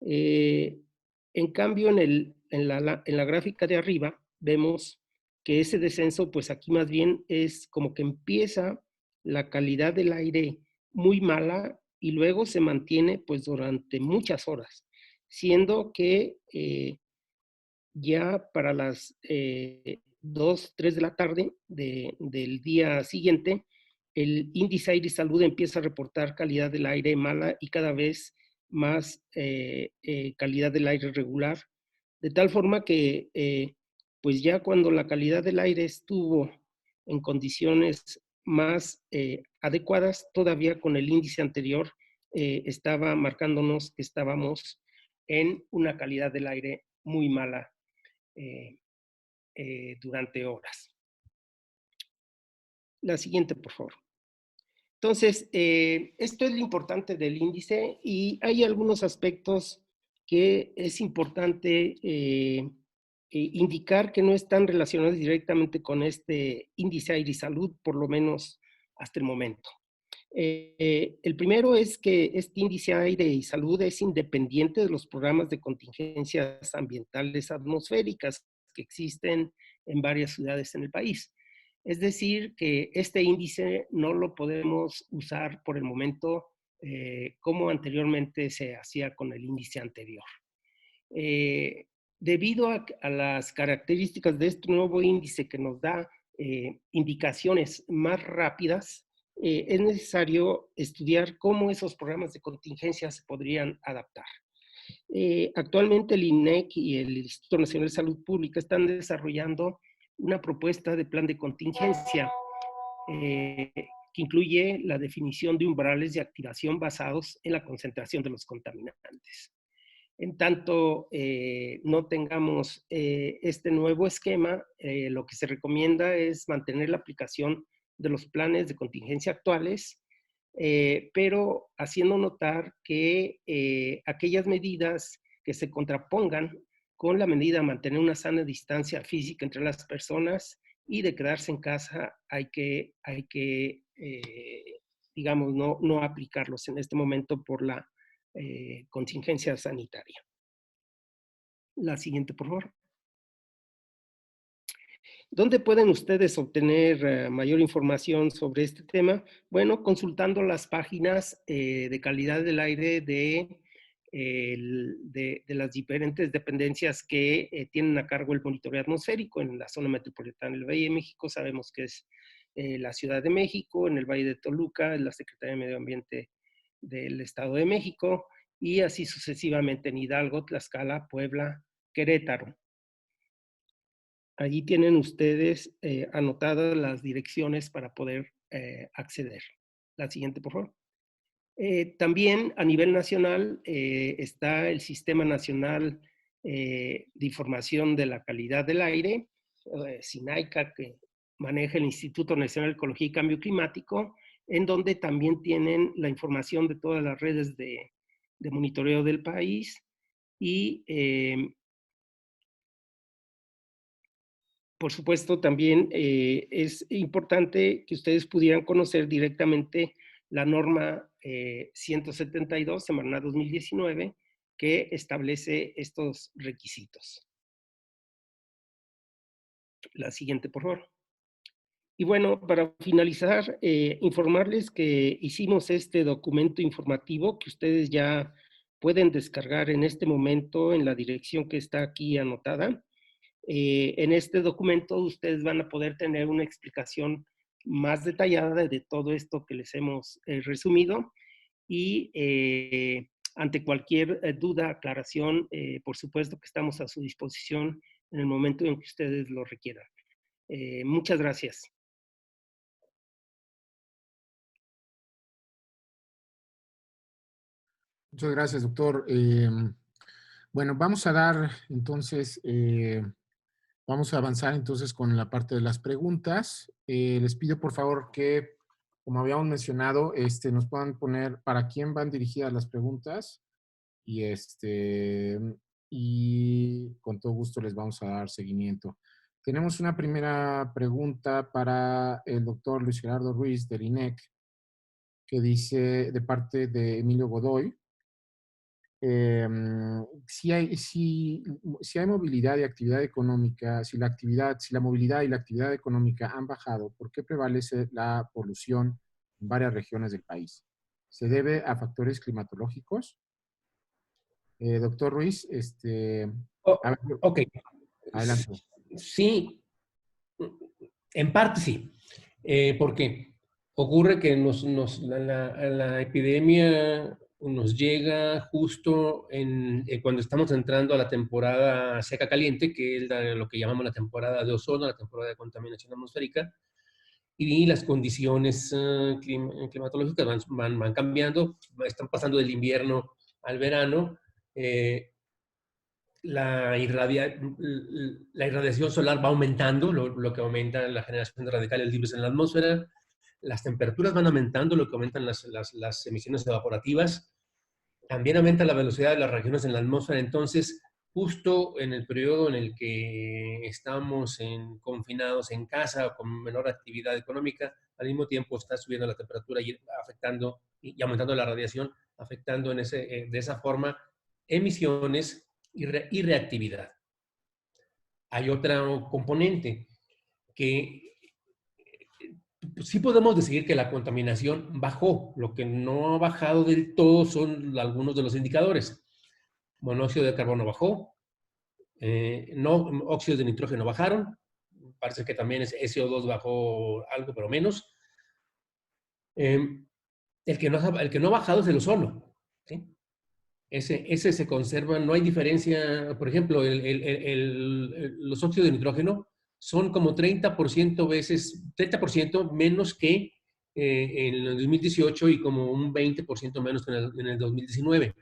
En cambio, en la gráfica de arriba vemos que ese descenso, pues aquí más bien es como que empieza la calidad del aire muy mala y luego se mantiene pues durante muchas horas, siendo que ya para las 2, 3 de la tarde del día siguiente, el índice aire y salud empieza a reportar calidad del aire mala y cada vez más calidad del aire regular, de tal forma que pues ya cuando la calidad del aire estuvo en condiciones más adecuadas, todavía con el índice anterior estaba marcándonos que estábamos en una calidad del aire muy mala durante horas. La siguiente, por favor. Entonces, esto es lo importante del índice y hay algunos aspectos que es importante indicar que no están relacionados directamente con este índice aire y salud, por lo menos hasta el momento. El primero es que este índice aire y salud es independiente de los programas de contingencias ambientales atmosféricas que existen en varias ciudades en el país. Es decir, que este índice no lo podemos usar por el momento como anteriormente se hacía con el índice anterior. Debido a las características de este nuevo índice que nos da indicaciones más rápidas, es necesario estudiar cómo esos programas de contingencia se podrían adaptar. Actualmente el INEC y el Instituto Nacional de Salud Pública están desarrollando una propuesta de plan de contingencia que incluye la definición de umbrales de activación basados en la concentración de los contaminantes. En tanto no tengamos este nuevo esquema, lo que se recomienda es mantener la aplicación de los planes de contingencia actuales, pero haciendo notar que aquellas medidas que se contrapongan con la medida de mantener una sana distancia física entre las personas y de quedarse en casa, hay que digamos, no aplicarlos en este momento por la contingencia sanitaria. La siguiente, por favor. ¿Dónde pueden ustedes obtener mayor información sobre este tema? Bueno, consultando las páginas de calidad del aire de las diferentes dependencias que tienen a cargo el monitoreo atmosférico en la zona metropolitana del Valle de México. Sabemos que es la Ciudad de México, en el Valle de Toluca, la Secretaría de Medio Ambiente del Estado de México, y así sucesivamente en Hidalgo, Tlaxcala, Puebla, Querétaro. Allí tienen ustedes anotadas las direcciones para poder acceder. La siguiente, por favor. También a nivel nacional está el Sistema Nacional de Información de la Calidad del Aire, SINAICA, que maneja el Instituto Nacional de Ecología y Cambio Climático, en donde también tienen la información de todas las redes de monitoreo del país y por supuesto, también es importante que ustedes pudieran conocer directamente la norma 172, Semarnat 2019, que establece estos requisitos. La siguiente, por favor. Y bueno, para finalizar, informarles que hicimos este documento informativo que ustedes ya pueden descargar en este momento en la dirección que está aquí anotada. En este documento ustedes van a poder tener una explicación más detallada de todo esto que les hemos resumido y ante cualquier duda, aclaración, por supuesto que estamos a su disposición en el momento en que ustedes lo requieran. Muchas gracias. Muchas gracias, doctor. Bueno, vamos a dar entonces... vamos a avanzar entonces con la parte de las preguntas. Les pido por favor que, como habíamos mencionado, nos puedan poner para quién van dirigidas las preguntas y con todo gusto les vamos a dar seguimiento. Tenemos una primera pregunta para el doctor Luis Gerardo Ruiz del INEC, que dice de parte de Emilio Godoy. Si hay movilidad y actividad económica, si la movilidad y la actividad económica han bajado, ¿por qué prevalece la polución en varias regiones del país? ¿Se debe a factores climatológicos? Doctor Ruiz, Ok. adelante. Sí, en parte sí. Porque ocurre que la epidemia nos llega justo cuando estamos entrando a la temporada seca caliente, que es lo que llamamos la temporada de ozono, la temporada de contaminación atmosférica, y las condiciones climatológicas van cambiando, están pasando del invierno al verano. La irradiación solar va aumentando, lo que aumenta la generación de radicales libres en la atmósfera. Las temperaturas van aumentando, lo que aumentan las emisiones evaporativas. También aumenta la velocidad de las radiaciones en la atmósfera. Entonces, justo en el periodo en el que estamos confinados en casa o con menor actividad económica, al mismo tiempo está subiendo la temperatura y afectando y aumentando la radiación, afectando de esa forma emisiones y reactividad. Hay otro componente que sí podemos decir que la contaminación bajó. Lo que no ha bajado del todo son algunos de los indicadores. Monóxido de carbono bajó, óxidos de nitrógeno bajaron, parece que también SO2 bajó algo, pero menos. El que no ha bajado es el ozono, ¿sí? Ese se conserva, no hay diferencia. Por ejemplo, los óxidos de nitrógeno son como 30% menos que en el 2018 y como un 20% menos que en el 2019.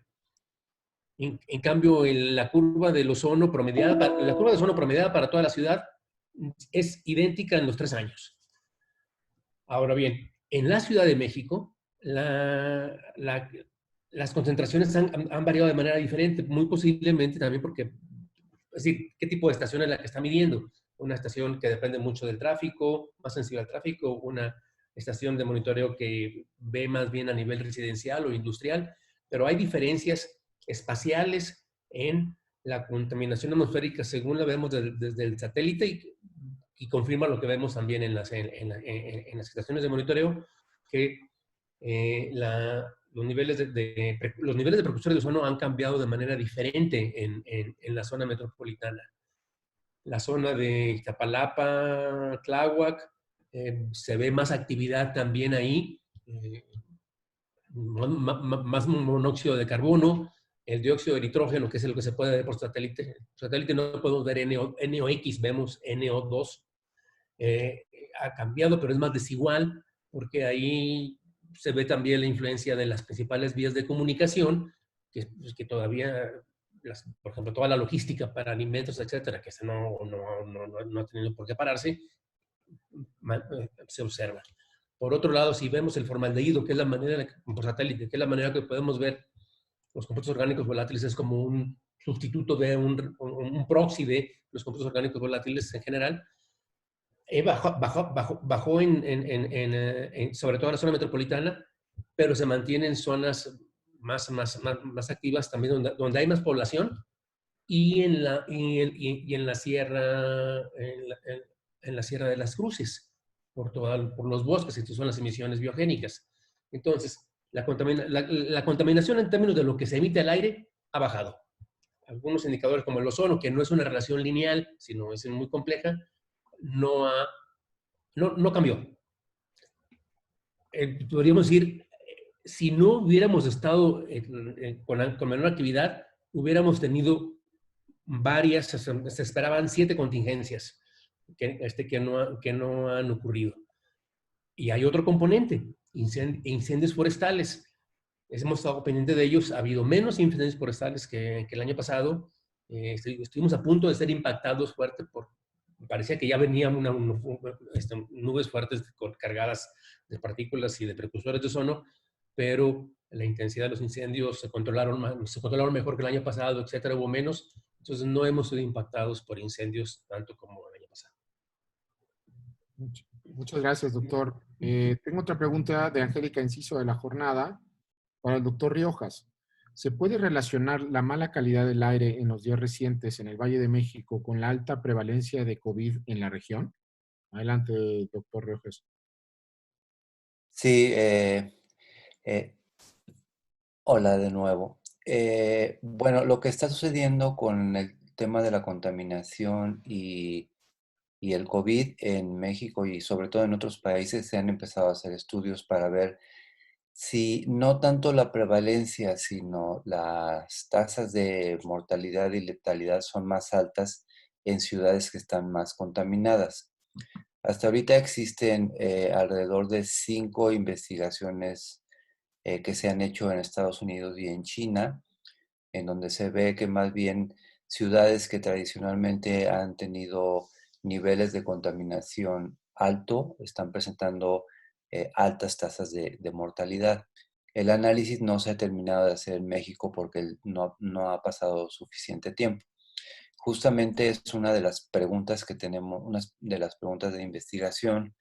En cambio, la curva de ozono promediada para toda la ciudad es idéntica en los 3 años. Ahora bien, en la Ciudad de México, las concentraciones han variado de manera diferente, muy posiblemente también porque, es decir, ¿qué tipo de estación es la que está midiendo? Una estación que depende mucho del tráfico, más sensible al tráfico, una estación de monitoreo que ve más bien a nivel residencial o industrial, pero hay diferencias espaciales en la contaminación atmosférica según la vemos desde el satélite y confirma lo que vemos también en las estaciones de monitoreo, que los niveles de precursores de ozono han cambiado de manera diferente en la zona metropolitana. La zona de Iztapalapa, Tláhuac, se ve más actividad también ahí, más monóxido de carbono, el dióxido de nitrógeno, que es lo que se puede ver por satélite. Por satélite no podemos ver NOx, vemos NO2. Ha cambiado, pero es más desigual, porque ahí se ve también la influencia de las principales vías de comunicación, que todavía, por ejemplo, toda la logística para alimentos, etcétera, que no ha tenido por qué pararse, se observa. Por otro lado, si vemos el formaldehído, que es la manera, por satélite, que es la manera que podemos ver los compuestos orgánicos volátiles, es como un sustituto de un proxy de los compuestos orgánicos volátiles en general. Bajó sobre todo en la zona metropolitana, pero se mantiene en zonas más activas también, donde hay más población, y en la sierra, en la Sierra de las Cruces, por los bosques, estas son las emisiones biogénicas. Entonces, la contaminación en términos de lo que se emite al aire ha bajado. Algunos indicadores como el ozono, que no es una relación lineal, sino es muy compleja, no cambió. Podríamos decir, si no hubiéramos estado con menor actividad, hubiéramos tenido varias, se esperaban 7 contingencias que no han ocurrido. Y hay otro componente, incendios forestales. Hemos estado pendientes de ellos, ha habido menos incendios forestales que el año pasado. Estuvimos a punto de ser impactados fuerte parecía que ya venían nubes fuertes cargadas de partículas y de precursores de ozono, pero la intensidad de los incendios se controlaron mejor que el año pasado, etcétera, hubo menos. Entonces no hemos sido impactados por incendios tanto como el año pasado. Muchas gracias, doctor. Tengo otra pregunta de Angélica Enciso de La Jornada para el doctor Riojas. ¿Se puede relacionar la mala calidad del aire en los días recientes en el Valle de México con la alta prevalencia de COVID en la región? Adelante, doctor Riojas. Sí, hola de nuevo. Bueno, lo que está sucediendo con el tema de la contaminación y el COVID en México y sobre todo en otros países, se han empezado a hacer estudios para ver si no tanto la prevalencia, sino las tasas de mortalidad y letalidad son más altas en ciudades que están más contaminadas. Hasta ahorita existen alrededor de 5 investigaciones que se han hecho en Estados Unidos y en China, en donde se ve que más bien ciudades que tradicionalmente han tenido niveles de contaminación alto están presentando altas tasas de mortalidad. El análisis no se ha terminado de hacer en México porque no ha pasado suficiente tiempo. Justamente es una de las preguntas que tenemos, una de las preguntas de investigación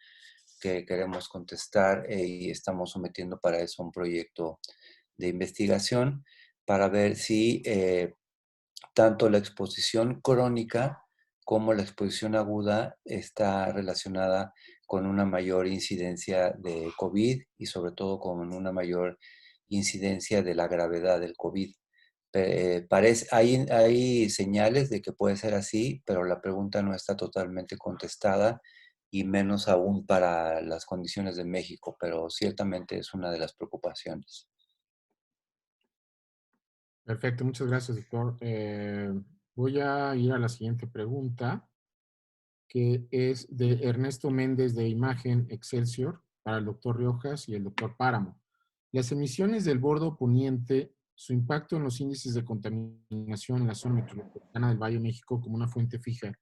que queremos contestar y estamos sometiendo para eso un proyecto de investigación para ver si tanto la exposición crónica como la exposición aguda está relacionada con una mayor incidencia de COVID y sobre todo con una mayor incidencia de la gravedad del COVID. Hay señales de que puede ser así, pero la pregunta no está totalmente contestada y menos aún para las condiciones de México, pero ciertamente es una de las preocupaciones. Perfecto, muchas gracias, doctor. Voy a ir a la siguiente pregunta, que es de Ernesto Méndez de Imagen Excelsior para el doctor Riojas y el doctor Páramo. Las emisiones del bordo poniente, su impacto en los índices de contaminación en la zona metropolitana del Valle de México como una fuente fija,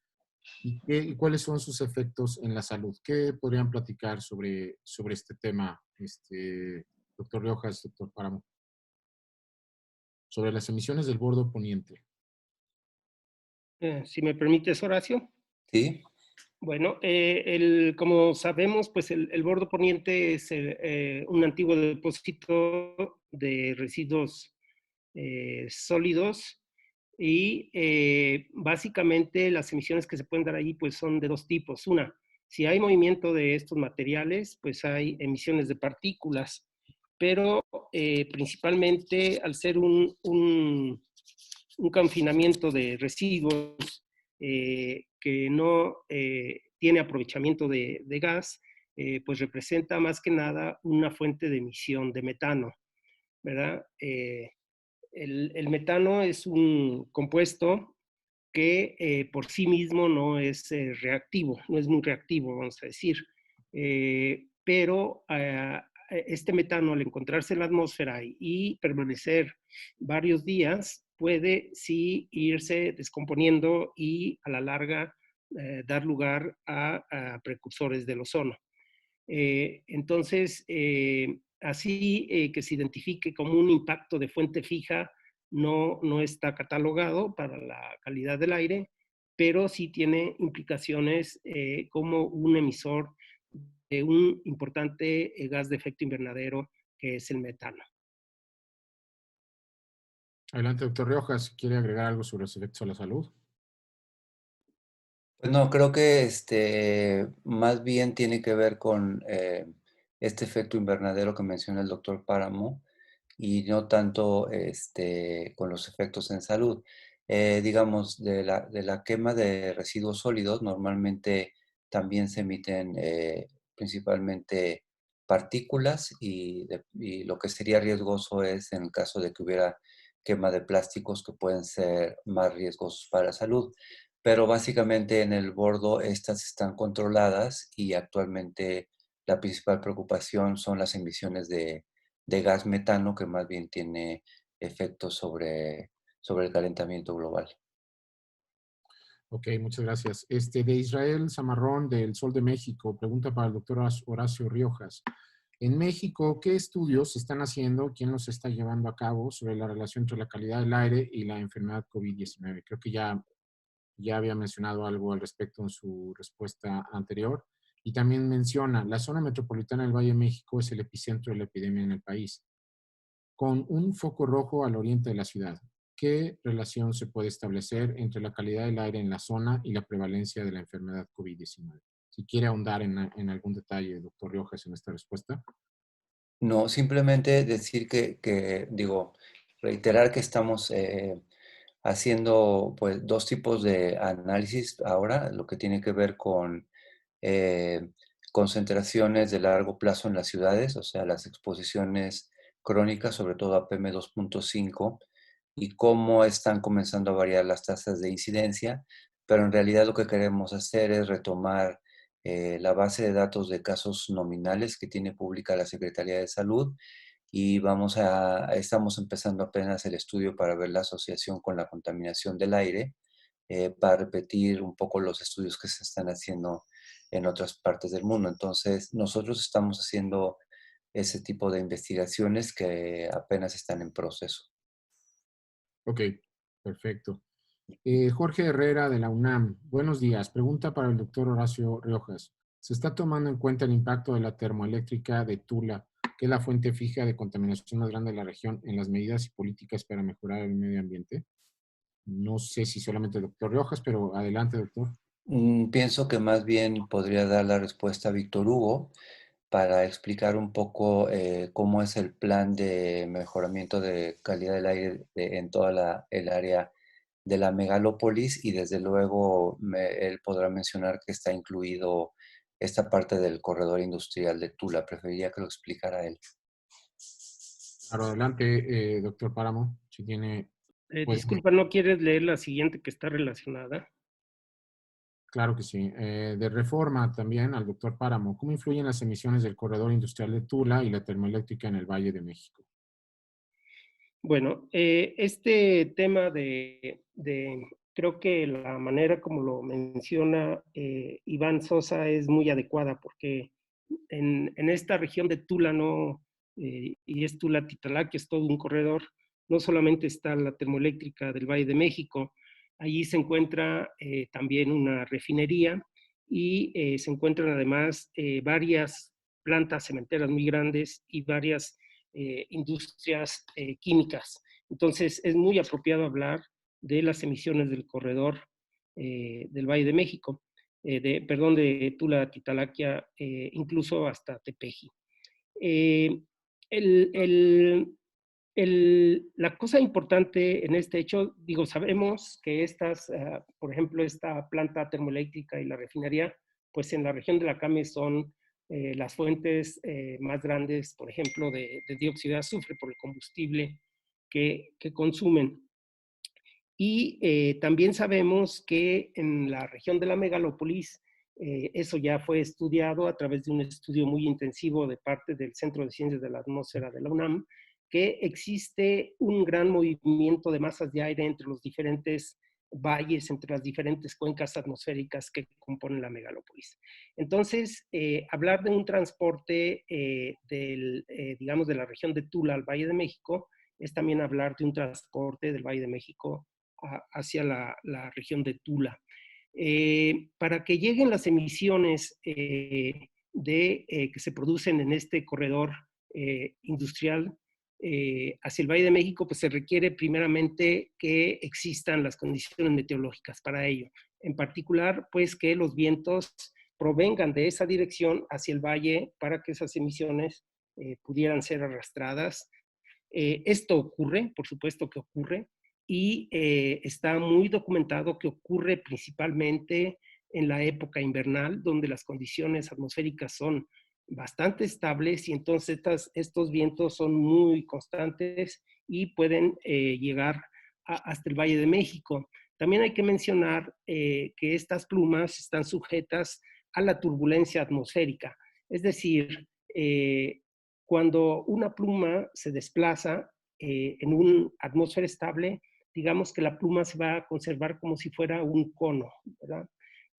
y cuáles son sus efectos en la salud. ¿Qué podrían platicar sobre este tema, doctor Riojas, doctor Páramo? Sobre las emisiones del bordo poniente. Si me permites, Horacio. Sí. Bueno, como sabemos, pues el bordo poniente es un antiguo depósito de residuos sólidos y básicamente las emisiones que se pueden dar allí pues son de dos tipos. Una, si hay movimiento de estos materiales, pues hay emisiones de partículas, pero principalmente al ser un confinamiento de residuos que no tiene aprovechamiento de gas, pues representa más que nada una fuente de emisión de metano, ¿verdad? El metano es un compuesto que por sí mismo no es reactivo, no es muy reactivo, vamos a decir. Pero este metano, al encontrarse en la atmósfera y permanecer varios días, puede sí irse descomponiendo y a la larga dar lugar a precursores del ozono. Entonces, así que se identifique como un impacto de fuente fija no está catalogado para la calidad del aire, pero sí tiene implicaciones como un emisor de un importante gas de efecto invernadero que es el metano. Adelante, doctor Riojas. ¿Quiere agregar algo sobre los efectos a la salud? Pues no, creo que más bien tiene que ver con este efecto invernadero que menciona el doctor Páramo y no tanto con los efectos en salud. Digamos, de la quema de residuos sólidos, normalmente también se emiten principalmente partículas y lo que sería riesgoso es en el caso de que hubiera quema de plásticos que pueden ser más riesgosos para la salud. Pero básicamente en el bordo estas están controladas y actualmente la principal preocupación son las emisiones de gas metano, que más bien tiene efectos sobre el calentamiento global. Ok, muchas gracias. De Israel Zamarrón, del Sol de México, pregunta para el doctor Horacio Riojas. En México, ¿qué estudios se están haciendo? ¿Quién los está llevando a cabo sobre la relación entre la calidad del aire y la enfermedad COVID-19? Creo que ya había mencionado algo al respecto en su respuesta anterior. Y también menciona, la zona metropolitana del Valle de México es el epicentro de la epidemia en el país, con un foco rojo al oriente de la ciudad. ¿Qué relación se puede establecer entre la calidad del aire en la zona y la prevalencia de la enfermedad COVID-19? Si quiere ahondar en algún detalle, doctor Riojas, en esta respuesta. No, simplemente decir reiterar que estamos haciendo pues dos tipos de análisis ahora, lo que tiene que ver con concentraciones de largo plazo en las ciudades, o sea, las exposiciones crónicas, sobre todo a PM2.5, y cómo están comenzando a variar las tasas de incidencia, pero en realidad lo que queremos hacer es retomar la base de datos de casos nominales que tiene pública la Secretaría de Salud y estamos empezando apenas el estudio para ver la asociación con la contaminación del aire, para repetir un poco los estudios que se están haciendo en otras partes del mundo. Entonces, nosotros estamos haciendo ese tipo de investigaciones que apenas están en proceso. Ok, perfecto. Jorge Herrera de la UNAM. Buenos días. Pregunta para el doctor Horacio Riojas. ¿Se está tomando en cuenta el impacto de la termoeléctrica de Tula, que es la fuente fija de contaminación más grande de la región, en las medidas y políticas para mejorar el medio ambiente? No sé si solamente el doctor Riojas, pero adelante, doctor. Pienso que más bien podría dar la respuesta a Víctor Hugo para explicar un poco cómo es el plan de mejoramiento de calidad del aire en toda el área de la megalópolis y desde luego él podrá mencionar que está incluido esta parte del corredor industrial de Tula. Preferiría que lo explicara él. Claro, adelante, doctor Páramo, si tiene... Disculpa, ¿no quieres leer la siguiente que está relacionada? Claro que sí. De reforma también al doctor Páramo. ¿Cómo influyen las emisiones del corredor industrial de Tula y la termoeléctrica en el Valle de México? Bueno, este tema creo que la manera como lo menciona Iván Sosa es muy adecuada porque en esta región de Tula y es Tula-Titalá, que es todo un corredor, no solamente está la termoeléctrica del Valle de México, allí se encuentra también una refinería y se encuentran además varias plantas cementeras muy grandes y varias industrias químicas. Entonces, es muy apropiado hablar de las emisiones del corredor del Valle de México, de Tula, Titalaquia, incluso hasta Tepeji. La cosa importante en este hecho, digo, sabemos que por ejemplo, esta planta termoeléctrica y la refinería, pues en la región de la CAME son las fuentes más grandes, por ejemplo, de dióxido de azufre por el combustible que consumen. Y también sabemos que en la región de la megalópolis, eso ya fue estudiado a través de un estudio muy intensivo de parte del Centro de Ciencias de la Atmósfera de la UNAM, que existe un gran movimiento de masas de aire entre los diferentes valles, entre las diferentes cuencas atmosféricas que componen la megalópolis. Entonces, hablar de un transporte digamos, de la región de Tula al Valle de México es también hablar de un transporte del Valle de México hacia la región de Tula. Para que lleguen las emisiones que se producen en este corredor industrial hacia el Valle de México, pues se requiere primeramente que existan las condiciones meteorológicas para ello. En particular, pues que los vientos provengan de esa dirección hacia el valle para que esas emisiones pudieran ser arrastradas. Esto ocurre, por supuesto que ocurre, y está muy documentado que ocurre principalmente en la época invernal, donde las condiciones atmosféricas son bastante estables y entonces estos vientos son muy constantes y pueden llegar hasta el Valle de México. También hay que mencionar que estas plumas están sujetas a la turbulencia atmosférica, es decir, cuando una pluma se desplaza en una atmósfera estable, digamos que la pluma se va a conservar como si fuera un cono, ¿verdad?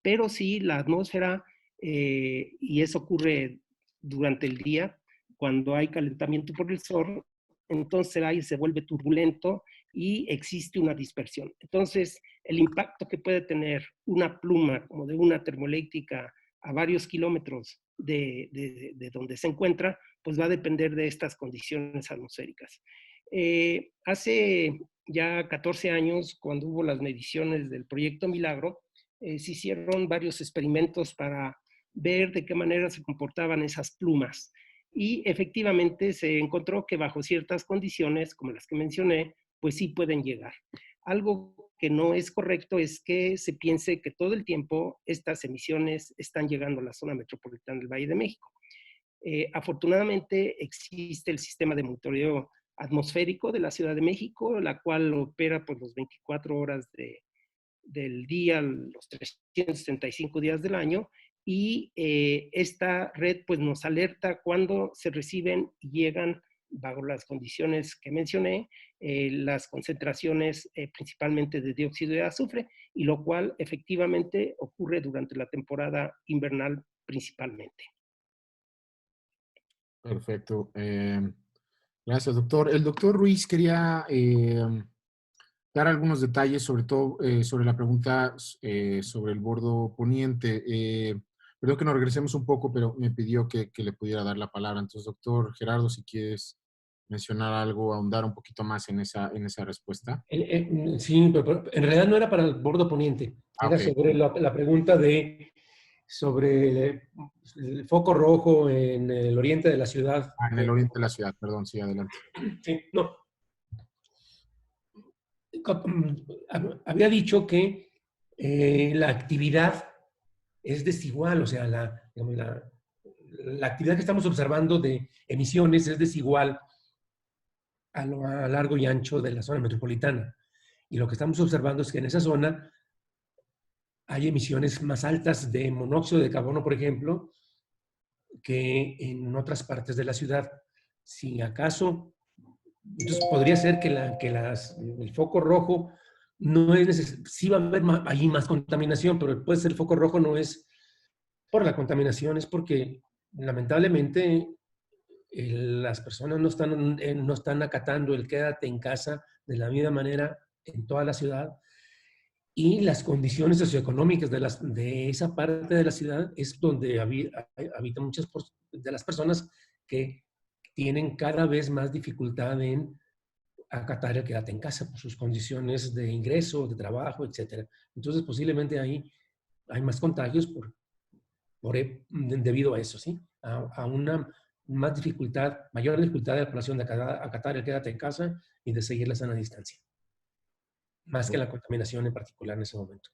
Pero si la atmósfera, y eso ocurre durante el día, cuando hay calentamiento por el sol, entonces el aire se vuelve turbulento y existe una dispersión. Entonces, el impacto que puede tener una pluma como de una termoeléctrica a varios kilómetros de donde se encuentra, pues va a depender de estas condiciones atmosféricas. Hace ya 14 años, cuando hubo las mediciones del proyecto Milagro, se hicieron varios experimentos para ver de qué manera se comportaban esas plumas. Y efectivamente se encontró que bajo ciertas condiciones, como las que mencioné, pues sí pueden llegar. Algo que no es correcto es que se piense que todo el tiempo estas emisiones están llegando a la zona metropolitana del Valle de México. Afortunadamente existe el sistema de monitoreo atmosférico de la Ciudad de México, la cual opera por los 24 horas del día, los 365 días del año, y esta red pues nos alerta cuando se reciben y llegan, bajo las condiciones que mencioné, las concentraciones principalmente de dióxido de azufre, y lo cual efectivamente ocurre durante la temporada invernal principalmente. Perfecto. Gracias, doctor. El doctor Ruiz quería dar algunos detalles, sobre todo sobre la pregunta sobre el bordo poniente. Perdón que nos regresemos un poco, pero me pidió que le pudiera dar la palabra. Entonces, doctor Gerardo, si quieres mencionar algo, ahondar un poquito más en esa respuesta. Sí, pero en realidad no era para el bordo poniente. Era okay. Sobre la pregunta sobre el foco rojo en el oriente de la ciudad. En el oriente de la ciudad, perdón, sí, adelante. Sí, no. Había dicho que la actividad es desigual, o sea, la actividad que estamos observando de emisiones es desigual a lo largo y ancho de la zona metropolitana. Y lo que estamos observando es que en esa zona hay emisiones más altas de monóxido de carbono, por ejemplo, que en otras partes de la ciudad. Si acaso, entonces podría ser que el foco rojo no es necesario, sí va a haber ahí más contaminación, pero puede ser el foco rojo no es por la contaminación, es porque lamentablemente las personas no están acatando el quédate en casa de la misma manera en toda la ciudad. y las condiciones socioeconómicas de esa parte de la ciudad es donde habitan muchas de las personas que tienen cada vez más dificultad en acatar el quédate en casa por sus condiciones de ingreso, de trabajo, etc. Entonces, posiblemente ahí hay más contagios debido a eso, ¿sí? A una mayor dificultad de la población de acatar el quédate en casa y de seguir la sana distancia. Más que la contaminación en particular en ese momento.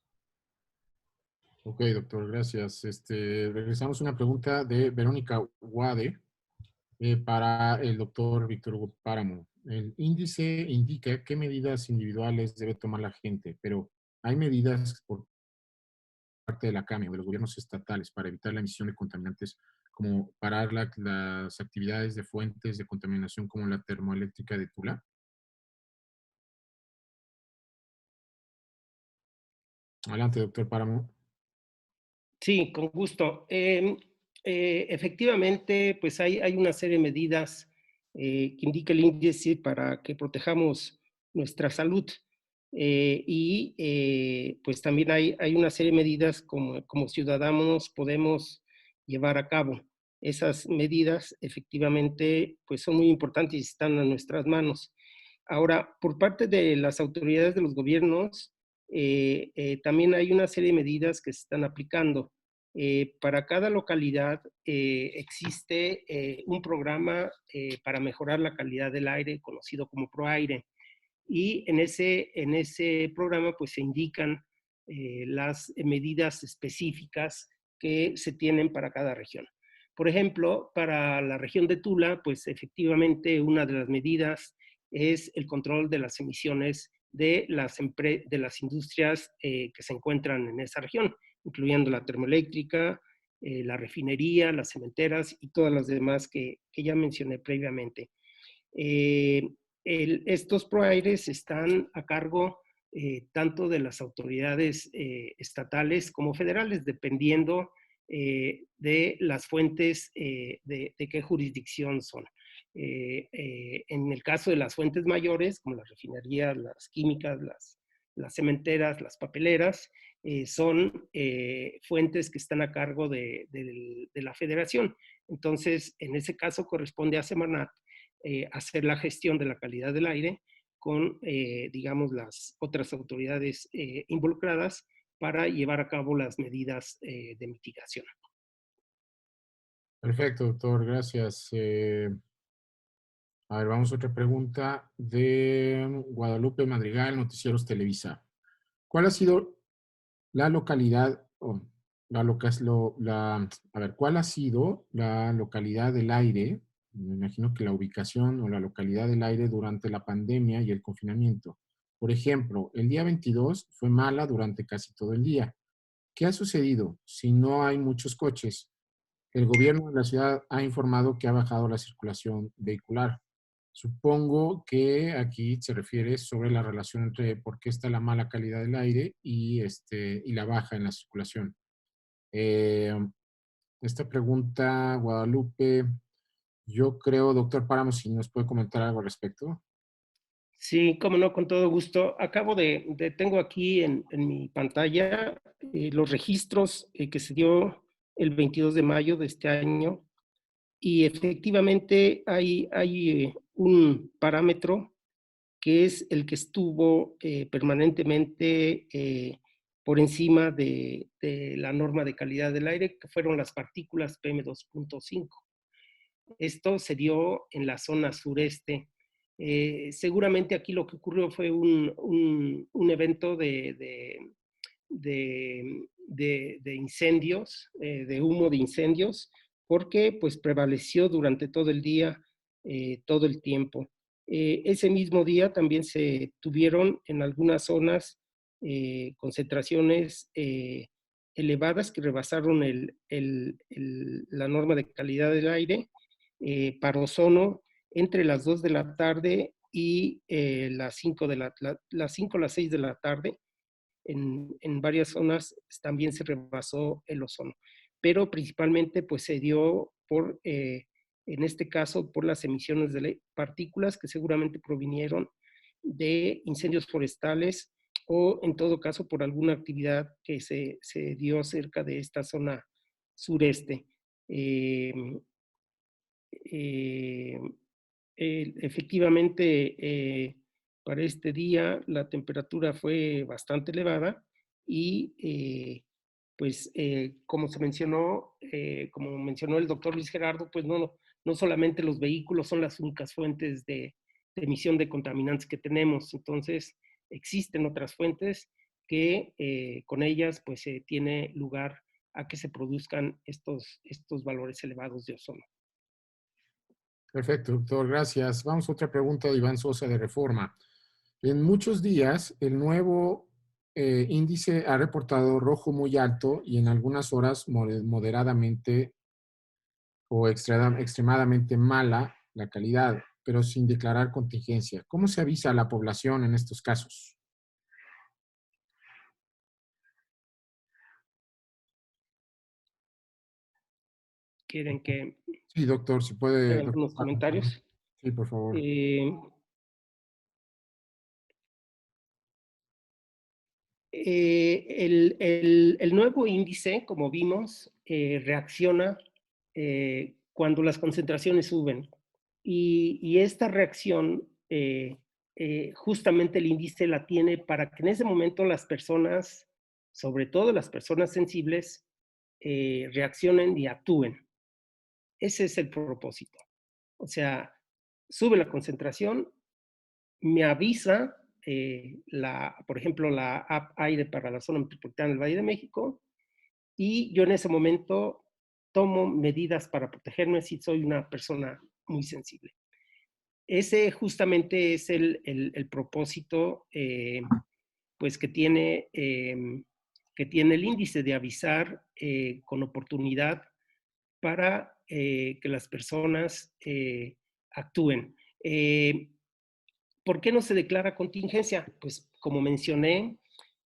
Ok, doctor, gracias. Regresamos a una pregunta de Verónica Wade para el doctor Víctor Hugo Páramo. El índice indica qué medidas individuales debe tomar la gente, pero ¿hay medidas por parte de la CAME o de los gobiernos estatales para evitar la emisión de contaminantes, como parar las actividades de fuentes de contaminación como la termoeléctrica de Tula? Adelante, doctor Páramo. Sí, con gusto. Efectivamente, pues hay una serie de medidas que indica el índice para que protejamos nuestra salud. Pues también hay una serie de medidas como ciudadanos podemos llevar a cabo. Esas medidas efectivamente pues son muy importantes y están en nuestras manos. Ahora, por parte de las autoridades de los gobiernos, también hay una serie de medidas que se están aplicando. Para cada localidad existe un programa para mejorar la calidad del aire conocido como ProAire. Y en ese programa pues se indican las medidas específicas que se tienen para cada región. Por ejemplo, para la región de Tula, pues efectivamente una de las medidas es el control de las emisiones de las industrias que se encuentran en esa región, incluyendo la termoeléctrica, la refinería, las cementeras y todas las demás que ya mencioné previamente. Estos ProAires están a cargo tanto de las autoridades estatales como federales, dependiendo de las fuentes de qué jurisdicción son. En el caso de las fuentes mayores, como las refinerías, las químicas, las cementeras, las papeleras, son fuentes que están a cargo de la federación. Entonces, en ese caso corresponde a Semarnat hacer la gestión de la calidad del aire con, digamos, las otras autoridades involucradas para llevar a cabo las medidas de mitigación. Perfecto, doctor, gracias. A ver, vamos a otra pregunta de Guadalupe Madrigal, Noticieros Televisa. ¿Cuál ha sido la localidad, cuál ha sido la localidad del aire? Me imagino que la ubicación o la localidad del aire durante la pandemia y el confinamiento. Por ejemplo, el día 22 fue mala durante casi todo el día. ¿Qué ha sucedido si no hay muchos coches? El gobierno de la ciudad ha informado que ha bajado la circulación vehicular. Supongo que aquí se refiere sobre la relación entre por qué está la mala calidad del aire y la baja en la circulación. Esta pregunta, Guadalupe, yo creo, doctor Páramo, si nos puede comentar algo al respecto. Sí, cómo no, con todo gusto. Tengo aquí en mi pantalla los registros que se dio el 22 de mayo de este año. Y efectivamente hay un parámetro que es el que estuvo permanentemente por encima de la norma de calidad del aire, que fueron las partículas PM2.5. Esto se dio en la zona sureste. Seguramente aquí lo que ocurrió fue un evento de incendios, de humo de incendios, porque pues prevaleció durante todo el día, todo el tiempo. Ese mismo día también se tuvieron en algunas zonas concentraciones elevadas que rebasaron la norma de calidad del aire para ozono entre las 2 de la tarde y las 5 o las 6 de la tarde. En varias zonas también se rebasó el ozono, pero principalmente pues se dio en este caso por las emisiones de partículas que seguramente provinieron de incendios forestales o en todo caso por alguna actividad que se dio cerca de esta zona sureste. Efectivamente, para este día la temperatura fue bastante elevada y pues como mencionó el doctor Luis Gerardo, pues no solamente los vehículos son las únicas fuentes de emisión de contaminantes que tenemos, entonces existen otras fuentes que con ellas pues tiene lugar a que se produzcan estos valores elevados de ozono. Perfecto, doctor, gracias. Vamos a otra pregunta de Iván Sosa de Reforma. En muchos días, el nuevo índice ha reportado rojo muy alto y en algunas horas moderadamente o extremadamente mala la calidad, pero sin declarar contingencia. ¿Cómo se avisa a la población en estos casos? ¿Quieren que Sí, doctor, si puede. algunos comentarios? Sí, por favor. El nuevo índice, como vimos, reacciona cuando las concentraciones suben. Y esta reacción, justamente el índice la tiene para que en ese momento las personas, sobre todo las personas sensibles, reaccionen y actúen. Ese es el propósito. O sea, sube la concentración, me avisa por ejemplo, la app Aire para la zona metropolitana del Valle de México, y yo en ese momento tomo medidas para protegerme si soy una persona muy sensible. Ese justamente es el propósito pues que tiene el índice de avisar con oportunidad para que las personas actúen. ¿Por qué no se declara contingencia? Pues como mencioné,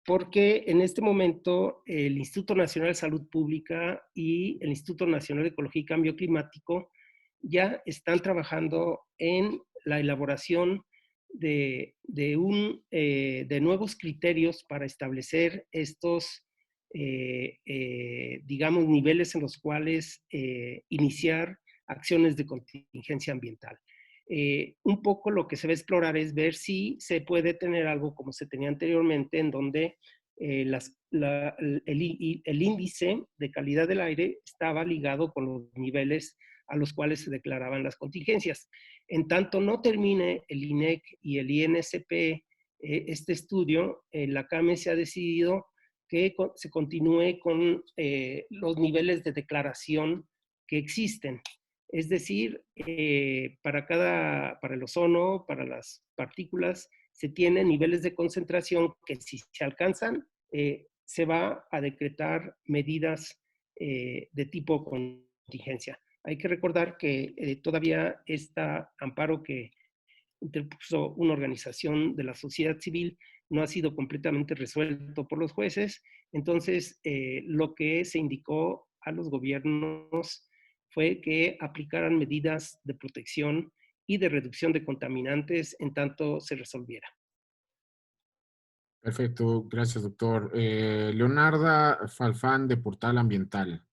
porque en este momento el Instituto Nacional de Salud Pública y el Instituto Nacional de Ecología y Cambio Climático ya están trabajando en la elaboración de nuevos criterios para establecer estos, digamos, niveles en los cuales iniciar acciones de contingencia ambiental. Un poco lo que se va a explorar es ver si se puede tener algo como se tenía anteriormente, en donde el índice de calidad del aire estaba ligado con los niveles a los cuales se declaraban las contingencias. En tanto no termine el INEC y el INSP este estudio, la CAME se ha decidido que se continúe con los niveles de declaración que existen. Es decir, para el ozono, para las partículas, se tienen niveles de concentración que si se alcanzan, se va a decretar medidas de tipo contingencia. Hay que recordar que todavía este amparo que interpuso una organización de la sociedad civil no ha sido completamente resuelto por los jueces. Entonces, lo que se indicó a los gobiernos fue que aplicaran medidas de protección y de reducción de contaminantes en tanto se resolviera. Perfecto, gracias, doctor. Leonarda Falfán, de Portal Ambiental.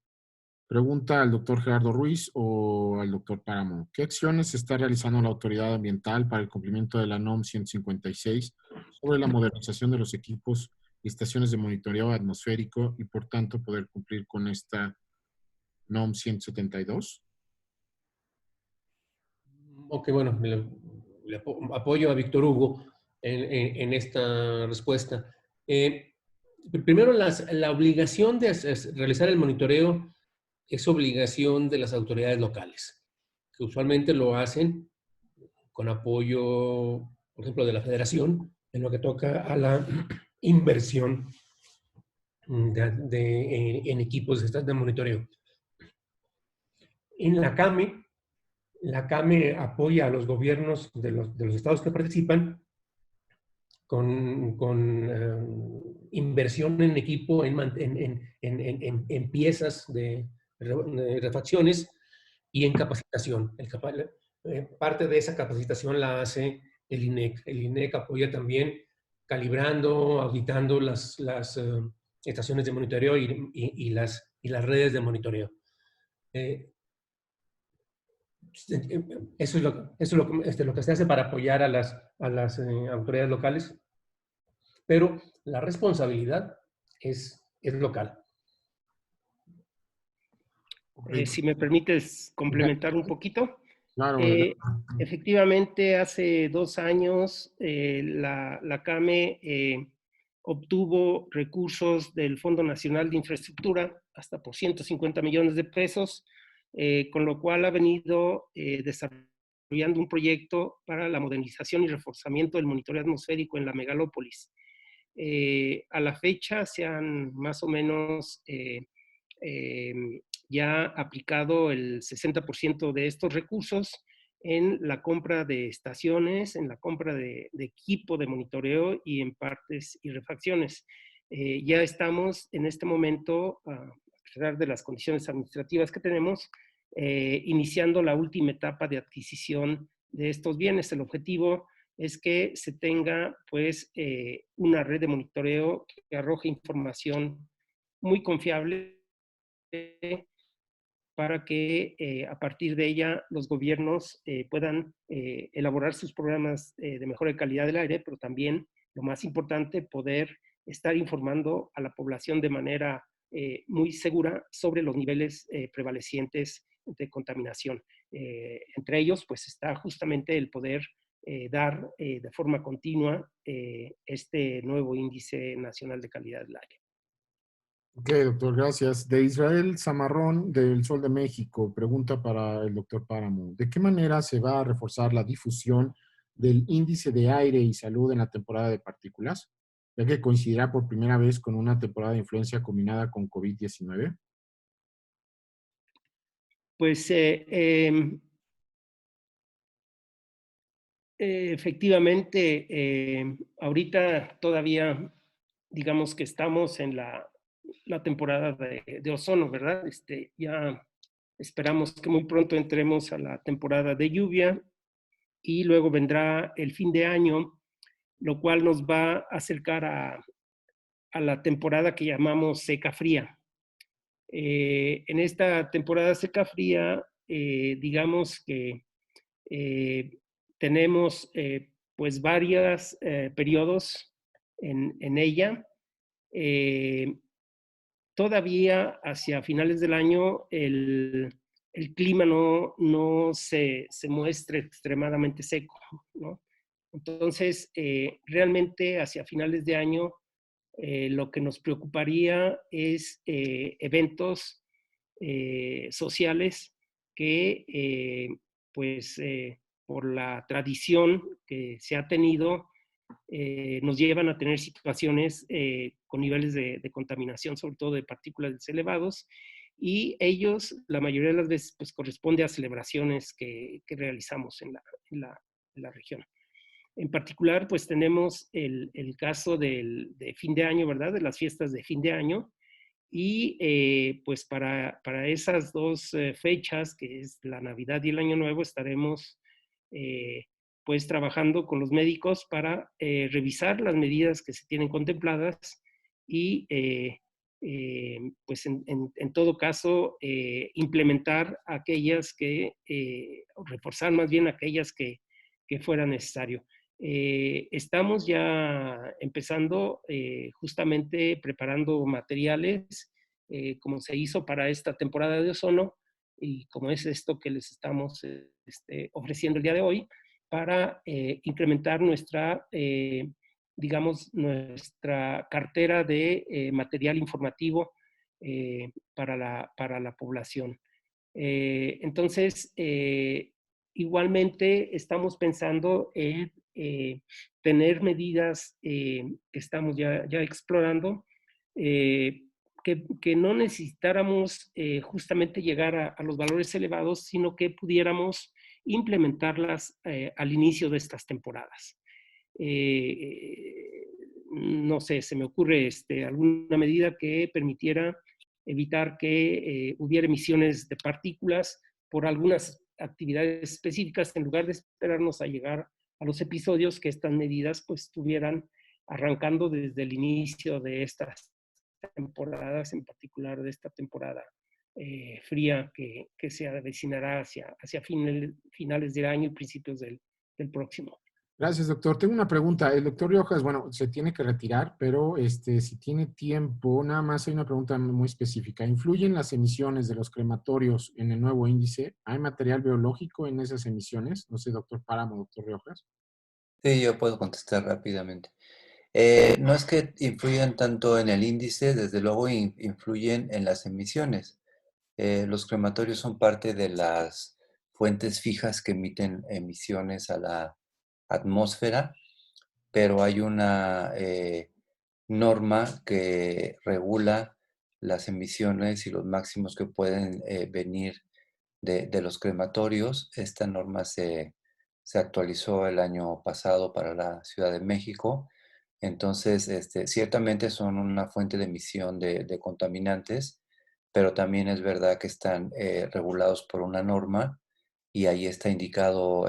Pregunta al doctor Gerardo Ruiz o al doctor Páramo. ¿Qué acciones está realizando la autoridad ambiental para el cumplimiento de la NOM 156 sobre la modernización de los equipos y estaciones de monitoreo atmosférico y, por tanto, poder cumplir con esta NOM 172? Ok, bueno, le apoyo a Víctor Hugo en esta respuesta. Primero, la obligación de realizar el monitoreo es obligación de las autoridades locales, que usualmente lo hacen con apoyo, por ejemplo, de la Federación, en lo que toca a la inversión en equipos de monitoreo. En la CAME apoya a los gobiernos de los estados que participan con inversión en equipo, en piezas de refacciones y en capacitación. Parte de esa capacitación la hace el INEC. El INEC apoya también calibrando, auditando las estaciones de monitoreo y las redes de monitoreo. Eso es lo que se hace para apoyar a las autoridades locales, pero la responsabilidad es local. Si me permites complementar un poquito. Claro. Efectivamente, hace 2 años la CAME obtuvo recursos del Fondo Nacional de Infraestructura, hasta por 150 millones de pesos, con lo cual ha venido desarrollando un proyecto para la modernización y reforzamiento del monitoreo atmosférico en la megalópolis. A la fecha se han más o menos ya aplicado el 60% de estos recursos en la compra de estaciones, en la compra de equipo de monitoreo y en partes y refacciones. Ya estamos en este momento, a pesar de las condiciones administrativas que tenemos, iniciando la última etapa de adquisición de estos bienes. El objetivo es que se tenga pues una red de monitoreo que arroje información muy confiable para que a partir de ella los gobiernos puedan elaborar sus programas de mejora de calidad del aire, pero también, lo más importante, poder estar informando a la población de manera muy segura sobre los niveles prevalecientes de contaminación. Entre ellos, pues está justamente el poder dar de forma continua este nuevo Índice Nacional de Calidad del Aire. Ok, doctor, gracias. De Israel Zamarrón, del Sol de México, pregunta para el doctor Páramo. ¿De qué manera se va a reforzar la difusión del índice de aire y salud en la temporada de partículas, ya que coincidirá por primera vez con una temporada de influencia combinada con COVID-19? Pues efectivamente, ahorita todavía, digamos que estamos en la temporada de ozono, ¿verdad? Ya esperamos que muy pronto entremos a la temporada de lluvia y luego vendrá el fin de año, lo cual nos va a acercar a la temporada que llamamos seca-fría. En esta temporada seca-fría, digamos que tenemos pues varios periodos en ella. Todavía hacia finales del año el clima no se muestra extremadamente seco, ¿no? Entonces, realmente hacia finales de año lo que nos preocuparía es eventos sociales que, pues, por la tradición que se ha tenido, nos llevan a tener situaciones con niveles de contaminación, sobre todo de partículas elevados, y ellos, la mayoría de las veces, pues corresponde a celebraciones que realizamos en la región. En particular, pues tenemos el caso de fin de año, ¿verdad? De las fiestas de fin de año, y pues para esas dos fechas, que es la Navidad y el Año Nuevo, estaremos pues trabajando con los médicos para revisar las medidas que se tienen contempladas y pues en todo caso implementar aquellas o reforzar más bien aquellas que fuera necesario. Estamos ya empezando justamente preparando materiales como se hizo para esta temporada de ozono y como es esto que les estamos ofreciendo el día de hoy para incrementar digamos, nuestra cartera de material informativo para la población. Entonces, igualmente estamos pensando en tener medidas que estamos ya explorando, que no necesitáramos justamente llegar a los valores elevados, sino que pudiéramos implementarlas al inicio de estas temporadas. No sé, se me ocurre alguna medida que permitiera evitar que hubiera emisiones de partículas por algunas actividades específicas, en lugar de esperarnos a llegar a los episodios, que estas medidas pues tuvieran arrancando desde el inicio de estas temporadas, en particular de esta temporada fría que se avecinará hacia finales del año y principios del próximo. Gracias, doctor. Tengo una pregunta. El doctor Riojas, bueno, se tiene que retirar, pero si tiene tiempo, nada más hay una pregunta muy específica. ¿Influyen las emisiones de los crematorios en el nuevo índice? ¿Hay material biológico en esas emisiones? No sé, doctor Páramo, doctor Riojas. Sí, yo puedo contestar rápidamente. No es que influyan tanto en el índice, desde luego influyen en las emisiones. Los crematorios son parte de las fuentes fijas que emiten emisiones a la atmósfera, pero hay una norma que regula las emisiones y los máximos que pueden venir de los crematorios. Esta norma se actualizó el año pasado para la Ciudad de México. Entonces, ciertamente son una fuente de emisión de contaminantes, pero también es verdad que están regulados por una norma y ahí está indicado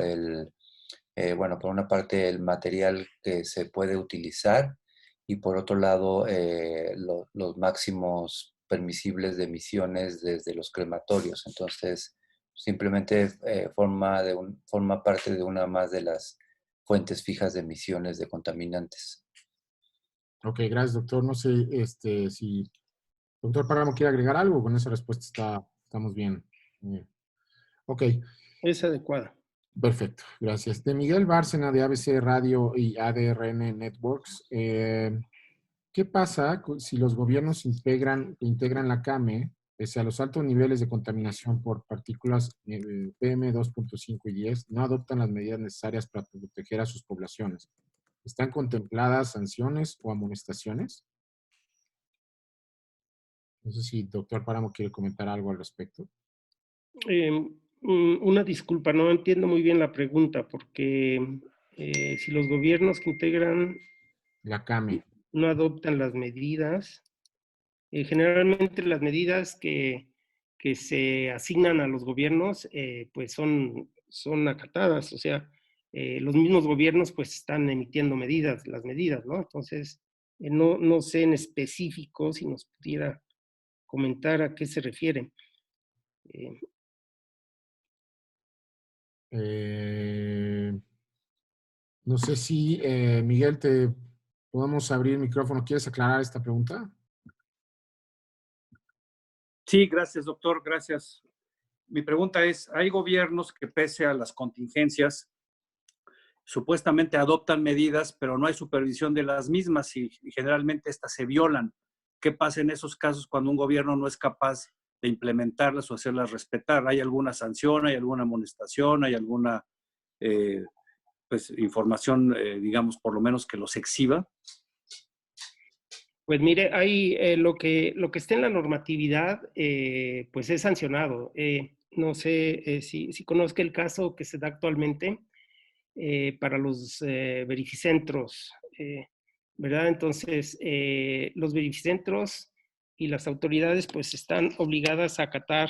bueno, por una parte el material que se puede utilizar y por otro lado los máximos permisibles de emisiones desde los crematorios. Entonces, simplemente forma parte de una más de las fuentes fijas de emisiones de contaminantes. Ok, gracias, doctor. No sé si doctor Páramo quiere agregar algo. Con esa respuesta estamos bien. Ok. Es adecuada. Perfecto, gracias. De Miguel Bárcena, de ABC Radio y ADRN Networks. ¿Qué pasa si los gobiernos integran la CAME, pese a los altos niveles de contaminación por partículas PM2.5 y 10, no adoptan las medidas necesarias para proteger a sus poblaciones? ¿Están contempladas sanciones o amonestaciones? No sé si el doctor Páramo quiere comentar algo al respecto. Una disculpa, no entiendo muy bien la pregunta, porque si los gobiernos que integran la CAME no adoptan las medidas, generalmente las medidas que se asignan a los gobiernos pues son acatadas, o sea, los mismos gobiernos pues están emitiendo las medidas, ¿no? Entonces, no sé en específico si nos pudiera comentar a qué se refiere. No sé si, Miguel, te podemos abrir el micrófono. ¿Quieres aclarar esta pregunta? Sí, gracias, doctor. Gracias. Mi pregunta es, ¿hay gobiernos que pese a las contingencias supuestamente adoptan medidas, pero no hay supervisión de las mismas y generalmente estas se violan? ¿Qué pasa en esos casos cuando un gobierno no es capaz de implementarlas o hacerlas respetar? ¿Hay alguna sanción, hay alguna amonestación, hay alguna pues, información, digamos, por lo menos que los exhiba? Pues mire, hay lo que esté en la normatividad, pues es sancionado. No sé si conozca el caso que se da actualmente para los verificentros, ¿verdad? Entonces, los verificentros y las autoridades pues están obligadas a acatar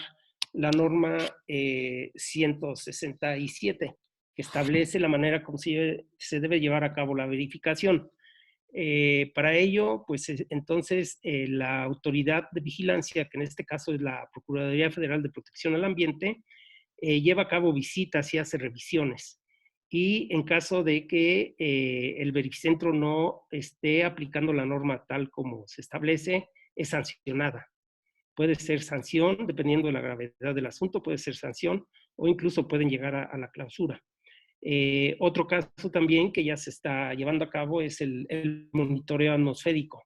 la norma 167, que establece la manera como se debe llevar a cabo la verificación. Para ello, pues entonces la autoridad de vigilancia, que en este caso es la Procuraduría Federal de Protección al Ambiente, lleva a cabo visitas y hace revisiones. Y en caso de que el verificentro no esté aplicando la norma tal como se establece, es sancionada. Puede ser sanción, dependiendo de la gravedad del asunto, puede ser sanción o incluso pueden llegar a la clausura. Otro caso también que ya se está llevando a cabo es el monitoreo atmosférico.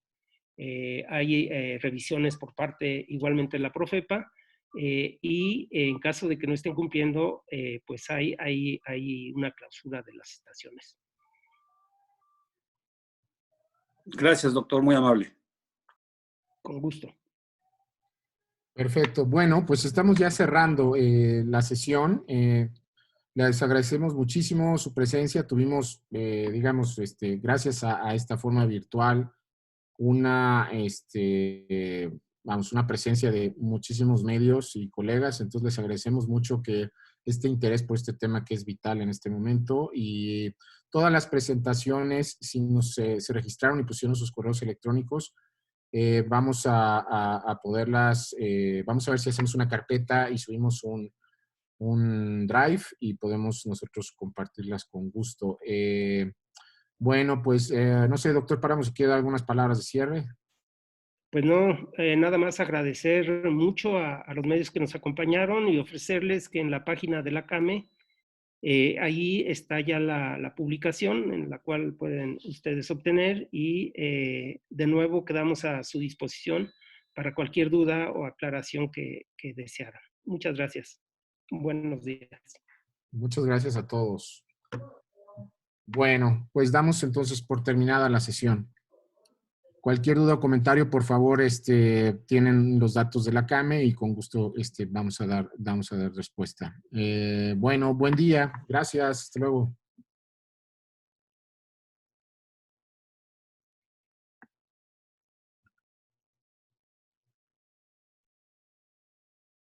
Hay revisiones por parte igualmente de la Profepa y en caso de que no estén cumpliendo, pues hay una clausura de las estaciones. Gracias, doctor, muy amable. Con gusto. Perfecto. Bueno, pues estamos ya cerrando la sesión. Les agradecemos muchísimo su presencia. Tuvimos, digamos, gracias a esta forma virtual, una presencia de muchísimos medios y colegas. Entonces, les agradecemos mucho que este interés por este tema que es vital en este momento. Y todas las presentaciones, si se registraron y pusieron sus correos electrónicos, vamos a poderlas, vamos a ver si hacemos una carpeta y subimos un drive y podemos nosotros compartirlas con gusto. Bueno, pues no sé, doctor Páramo, si quiere dar algunas palabras de cierre. Pues no, nada más agradecer mucho a los medios que nos acompañaron y ofrecerles que en la página de la CAME, ahí está ya la publicación en la cual pueden ustedes obtener y de nuevo quedamos a su disposición para cualquier duda o aclaración que desearan. Muchas gracias. Buenos días. Muchas gracias a todos. Bueno, pues damos entonces por terminada la sesión. Cualquier duda o comentario, por favor, tienen los datos de la CAME y con gusto vamos a dar respuesta. Bueno, buen día. Gracias. Hasta luego.